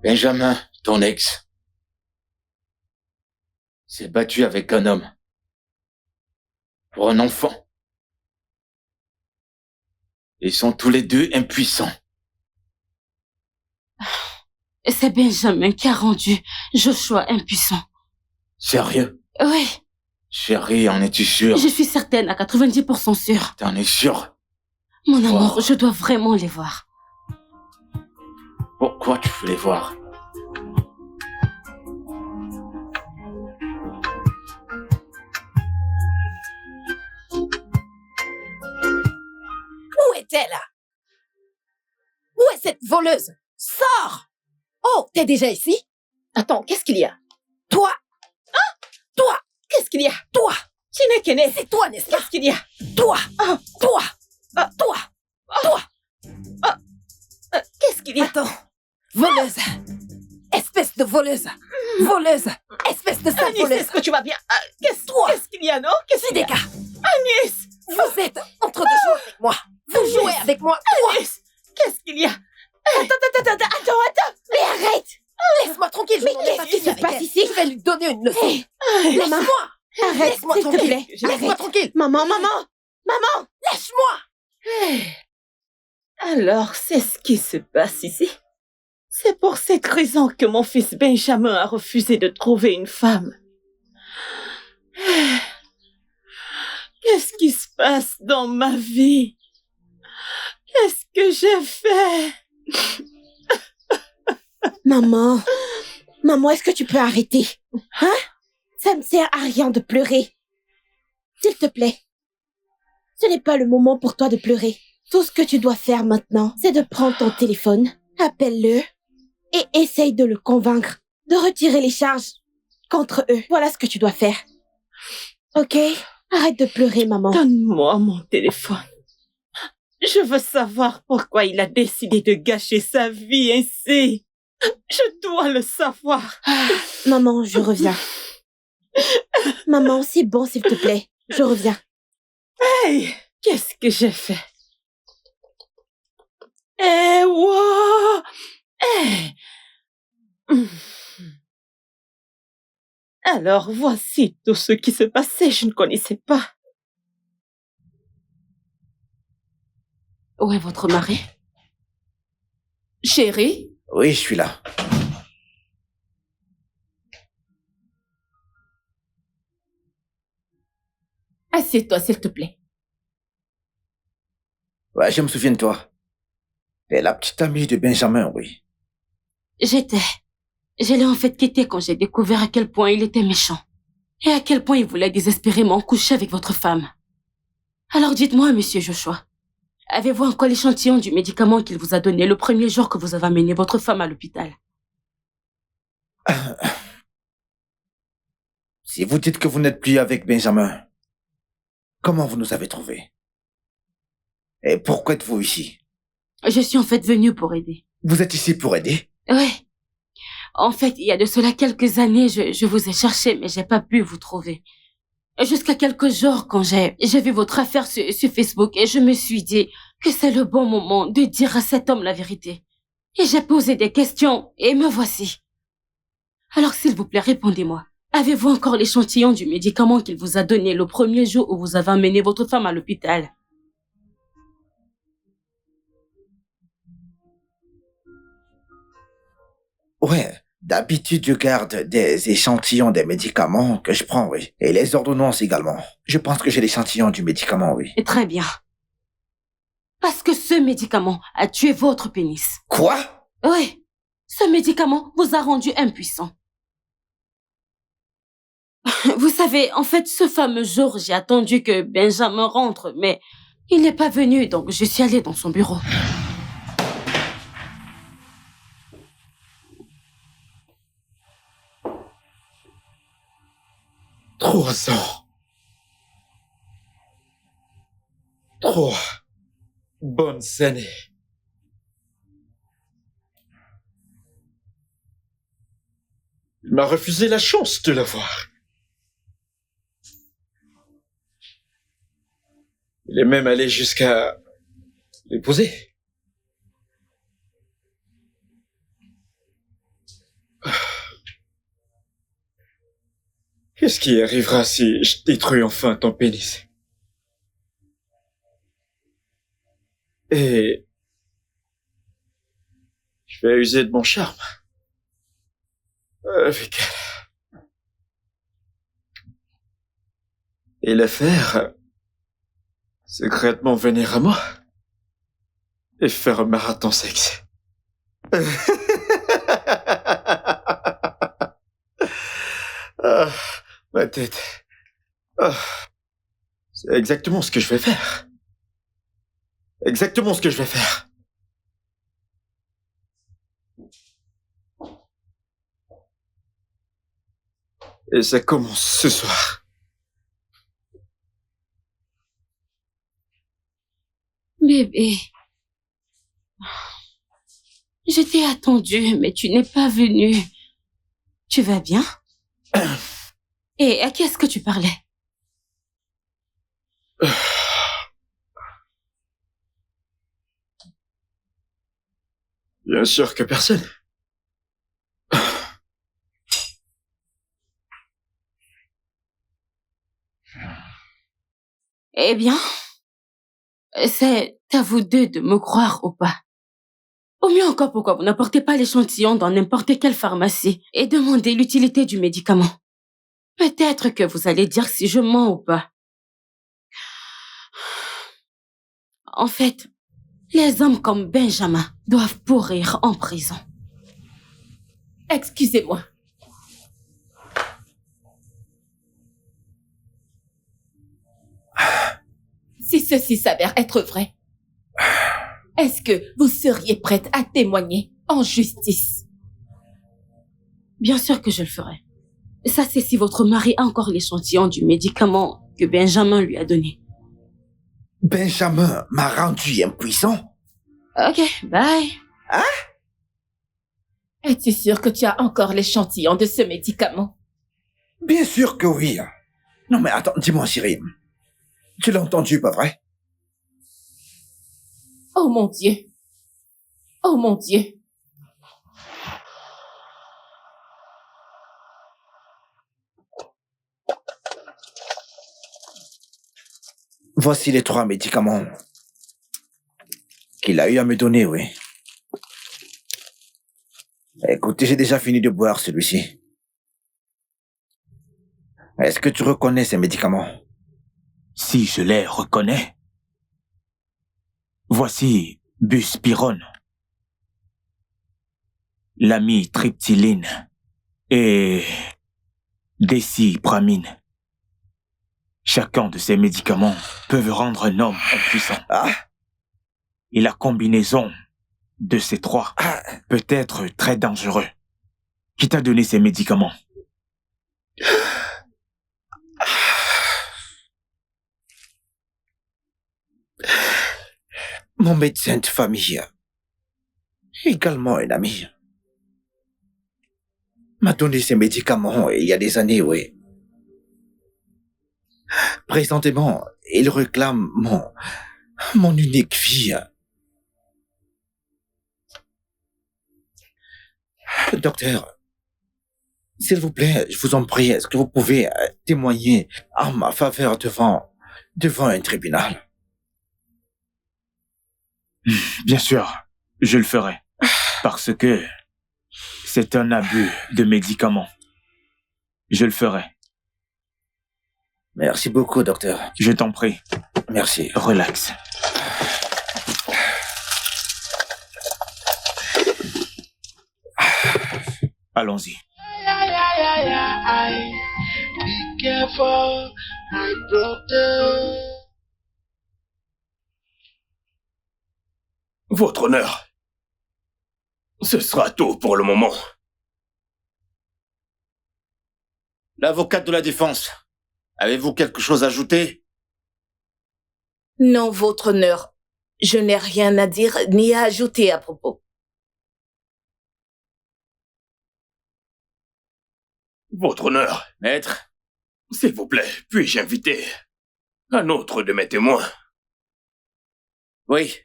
Benjamin, ton ex, s'est battu avec un homme pour un enfant. Ils sont tous les deux impuissants. C'est Benjamin qui a rendu Joshua impuissant. Sérieux? Oui. Chérie, en es-tu sûre? Je suis certaine, à 90% sûre. T'en es sûre? Mon amour, je dois vraiment les voir. Pourquoi tu veux les voir? Où est-elle? Où est cette voleuse? Sors! Oh, t'es déjà ici? Attends, qu'est-ce qu'il y a? Toi! Hein? Toi! Qu'est-ce qu'il y a? Toi! Chinekene! C'est toi, n'est-ce pas? Qu'est-ce qu'il y a? Toi! Toi! Toi! Toi! Qu'est-ce qu'il y a? Attends! Voleuse! Espèce de voleuse! Voleuse! Espèce de sale voleuse! Est-ce que tu vas bien? Qu'est-ce qu'il y a, non? Qu'est-ce qu'il y a? Agnès! Vous êtes en train de jouer avec moi! Vous jouez avec moi! Agnès! Qu'est-ce qu'il y a? Attends! Mais arrête! Laisse-moi tranquille, je n'en ai pas fini avec elle. Ici, je vais lui donner une leçon. Laisse-moi! Arrête, laisse-moi tranquille. Laisse-moi tranquille. Maman! Lâche-moi! Alors, c'est ce qui se passe ici. C'est pour cette raison que mon fils Benjamin a refusé de trouver une femme. Qu'est-ce qui se passe dans ma vie? Qu'est-ce que j'ai fait? Maman, est-ce que tu peux arrêter? Hein? Ça ne sert à rien de pleurer. S'il te plaît. Ce n'est pas le moment pour toi de pleurer. Tout ce que tu dois faire maintenant, c'est de prendre ton téléphone, appelle-le et essaye de le convaincre de retirer les charges contre eux. Voilà ce que tu dois faire. Ok? Arrête de pleurer, maman. Donne-moi mon téléphone. Je veux savoir pourquoi il a décidé de gâcher sa vie ainsi. Je dois le savoir. Maman, je reviens. Maman, c'est bon, s'il te plaît. Je reviens. Hey, qu'est-ce que j'ai fait? Eh, wow! Eh! Alors, voici tout ce qui se passait, je ne connaissais pas. Où est votre mari? Chérie? Oui, je suis là. Assieds-toi, s'il te plaît. Ouais, je me souviens de toi. T'es la petite amie de Benjamin, oui. Je l'ai en fait quitté quand j'ai découvert à quel point il était méchant. Et à quel point il voulait désespérément coucher avec votre femme. Alors dites-moi, monsieur Joshua, avez-vous encore l'échantillon du médicament qu'il vous a donné le premier jour que vous avez amené votre femme à l'hôpital? Si vous dites que vous n'êtes plus avec Benjamin, comment vous nous avez trouvés? Et pourquoi êtes-vous ici? Je suis en fait venue pour aider. Vous êtes ici pour aider? Oui. En fait, il y a de cela quelques années, je vous ai cherché, mais j'ai pas pu vous trouver. Jusqu'à quelques jours, quand j'ai vu votre affaire sur Facebook, et je me suis dit que c'est le bon moment de dire à cet homme la vérité. Et j'ai posé des questions, et me voici. Alors, s'il vous plaît, répondez-moi. Avez-vous encore l'échantillon du médicament qu'il vous a donné le premier jour où vous avez amené votre femme à l'hôpital? Ouais, d'habitude je garde des échantillons des médicaments que je prends, oui. Et les ordonnances également. Je pense que j'ai l'échantillon du médicament, oui. Et très bien. Parce que ce médicament a tué votre pénis. Quoi? Oui. Ce médicament vous a rendu impuissant. Vous savez, en fait, ce fameux jour, j'ai attendu que Benjamin rentre, mais il n'est pas venu, donc je suis allée dans son bureau. Trois ans. 3 bonnes années. Il m'a refusé la chance de la voir. Il est même allé jusqu'à l'épouser. Qu'est-ce qui arrivera si je détruis enfin ton pénis? Et je vais user de mon charme avec elle. Et la faire secrètement venir à moi et faire un marathon sexe. Ah, ma tête. Ah, c'est exactement ce que je vais faire. Exactement ce que je vais faire. Et ça commence ce soir. Bébé. Je t'ai attendu, mais tu n'es pas venu. Tu vas bien? Et à qui est-ce que tu parlais? Bien sûr que personne. Eh bien, c'est à vous deux de me croire ou pas. Au mieux encore, pourquoi vous n'apportez pas l'échantillon dans n'importe quelle pharmacie et demandez l'utilité du médicament. Peut-être que vous allez dire si je mens ou pas. En fait, les hommes comme Benjamin doivent pourrir en prison. Excusez-moi. Si ceci s'avère être vrai, est-ce que vous seriez prête à témoigner en justice? Bien sûr que je le ferai. Ça, c'est si votre mari a encore l'échantillon du médicament que Benjamin lui a donné. Benjamin m'a rendu impuissant? Ok, bye. Hein? Es-tu sûr que tu as encore l'échantillon de ce médicament? Bien sûr que oui. Non mais attends, dis-moi chérie. Tu l'as entendu, pas vrai? Oh mon Dieu. Oh mon Dieu. Voici les 3 médicaments qu'il a eu à me donner, oui. Écoute, j'ai déjà fini de boire celui-ci. Est-ce que tu reconnais ces médicaments? Si je les reconnais. Voici buspirone, l'amitriptyline et décipramine. Chacun de ces médicaments peuvent rendre un homme impuissant. Et la combinaison de ces 3 peut être très dangereux. Qui t'a donné ces médicaments? Mon médecin de famille, également un ami, m'a donné ces médicaments il y a des années, oui. Présentement, il réclame mon unique fille. Docteur, s'il vous plaît, je vous en prie, est-ce que vous pouvez témoigner en ma faveur devant un tribunal? Bien sûr, je le ferai. Parce que c'est un abus de médicaments. Je le ferai. Merci beaucoup, docteur. Je t'en prie. Merci. Relax. Allons-y. Be careful, my brother. Votre honneur. Ce sera tout pour le moment. L'avocate de la défense, avez-vous quelque chose à ajouter? Non, votre honneur. Je n'ai rien à dire ni à ajouter à propos. Votre honneur. Maître. S'il vous plaît, puis-je inviter un autre de mes témoins? Oui,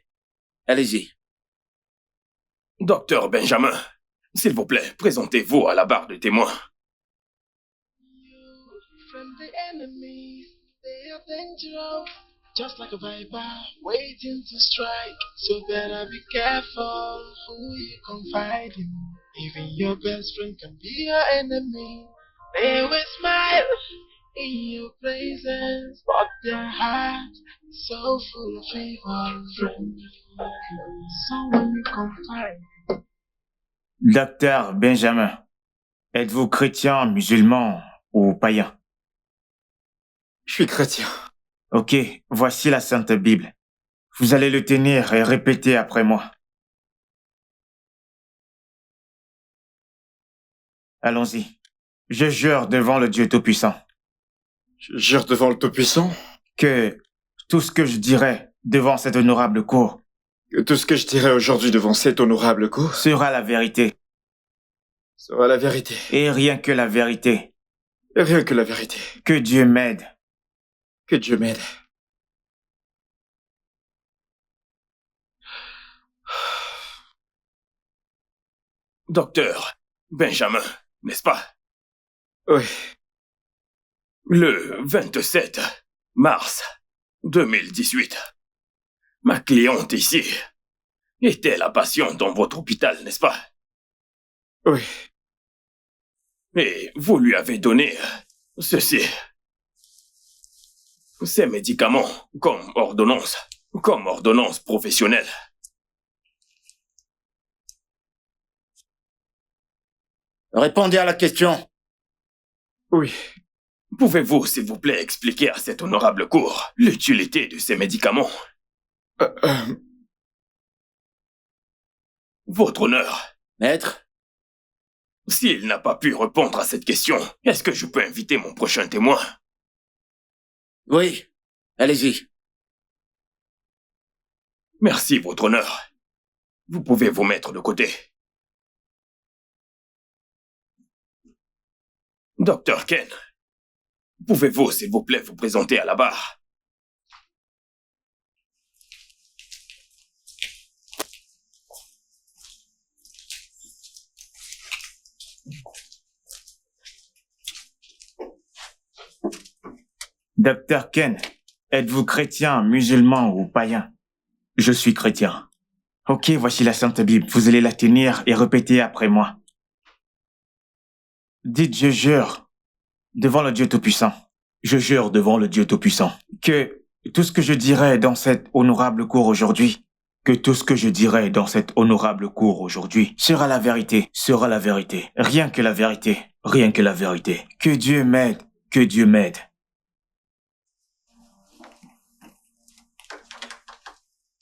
allez-y. Docteur Benjamin, s'il vous plaît, présentez-vous à la barre de témoins. From the enemies, they are dangerous, just like a viper waiting to strike. So better be careful who you confide in. Even your best friend can be your enemy. They will smile in your presence, but their hearts so full of evil. Someone you confide. Docteur Benjamin, êtes-vous chrétien, musulman ou païen? Je suis chrétien. Ok, voici la Sainte Bible. Vous allez le tenir et répéter après moi. Allons-y. Je jure devant le Dieu Tout-Puissant. Je jure devant le Tout-Puissant que tout ce que je dirai devant cette honorable cour, que tout ce que je dirai aujourd'hui devant cette honorable cour sera la vérité. Sera la vérité. Et rien que la vérité. Et rien que la vérité. Que Dieu m'aide. Que Dieu m'aide. Docteur Benjamin, n'est-ce pas? Oui. Le 27 mars 2018, ma cliente ici était la patiente dans votre hôpital, n'est-ce pas? Oui. Et vous lui avez donné ceci. Ces médicaments comme ordonnance professionnelle. Répondez à la question. Oui. Pouvez-vous, s'il vous plaît, expliquer à cette honorable cour l'utilité de ces médicaments? Votre honneur. Maître? S'il n'a pas pu répondre à cette question, est-ce que je peux inviter mon prochain témoin? Oui, allez-y. Merci, votre honneur. Vous pouvez vous mettre de côté. Docteur Ken, pouvez-vous, s'il vous plaît, vous présenter à la barre? Docteur Ken, êtes-vous chrétien, musulman ou païen? Je suis chrétien. Ok, voici la Sainte Bible. Vous allez la tenir et répéter après moi. Dites, je jure devant le Dieu Tout-Puissant. Je jure devant le Dieu Tout-Puissant que tout ce que je dirai dans cette honorable cour aujourd'hui, sera la vérité, rien que la vérité. Que Dieu m'aide.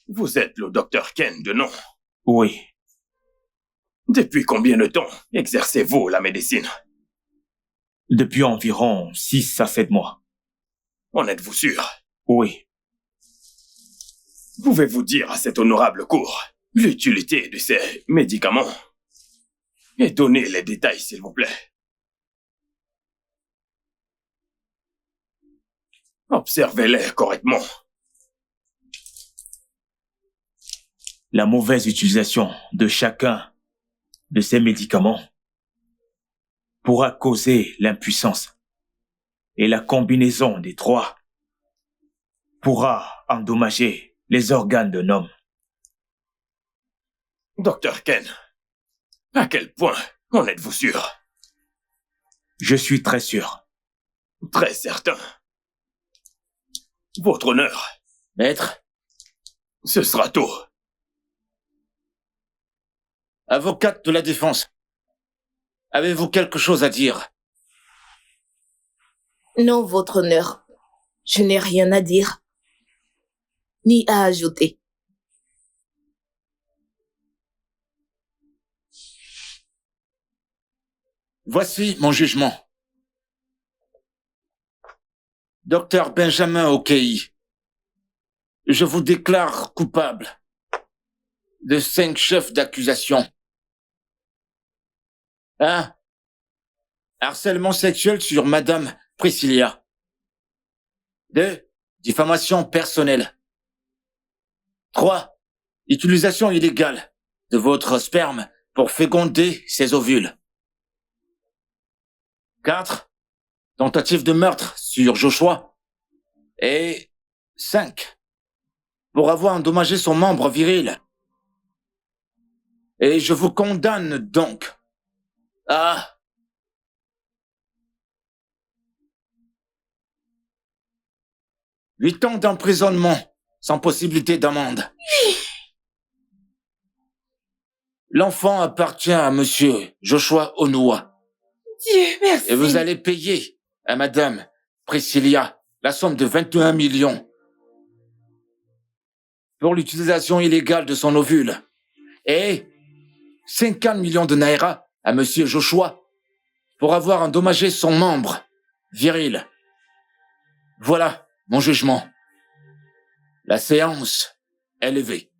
Vous êtes le docteur Ken de nom? Oui. Depuis combien de temps exercez-vous la médecine? Depuis environ 6 à 7 mois. En êtes-vous sûr? Oui. Pouvez-vous dire à cette honorable cour l'utilité de ces médicaments? Et donnez les détails, s'il vous plaît. Observez-les correctement. La mauvaise utilisation de chacun de ces médicaments pourra causer l'impuissance. Et la combinaison des trois pourra endommager les organes d'un homme. Docteur Ken, à quel point en êtes-vous sûr? Je suis très sûr. Très certain. Votre honneur. Maître, Ce sera tout. avocate de la défense, avez-vous quelque chose à dire? Non, votre honneur. Je n'ai rien à dire. Ni à ajouter. Voici mon jugement. Docteur Benjamin Okei, je vous déclare coupable de 5 chefs d'accusation. 1. Harcèlement sexuel sur Madame Priscilla. 2. Diffamation personnelle. 3. Utilisation illégale de votre sperme pour féconder ses ovules. 4. Tentative de meurtre sur Joshua. Et 5. Pour avoir endommagé son membre viril. Et je vous condamne donc à 8 ans d'emprisonnement sans possibilité d'amende. L'enfant appartient à Monsieur Joshua Onua. Dieu, merci. Et vous allez payer à Madame Priscilla la somme de 21 millions pour l'utilisation illégale de son ovule et 50 millions de naira à Monsieur Joshua pour avoir endommagé son membre viril. Voilà mon jugement. La séance est levée.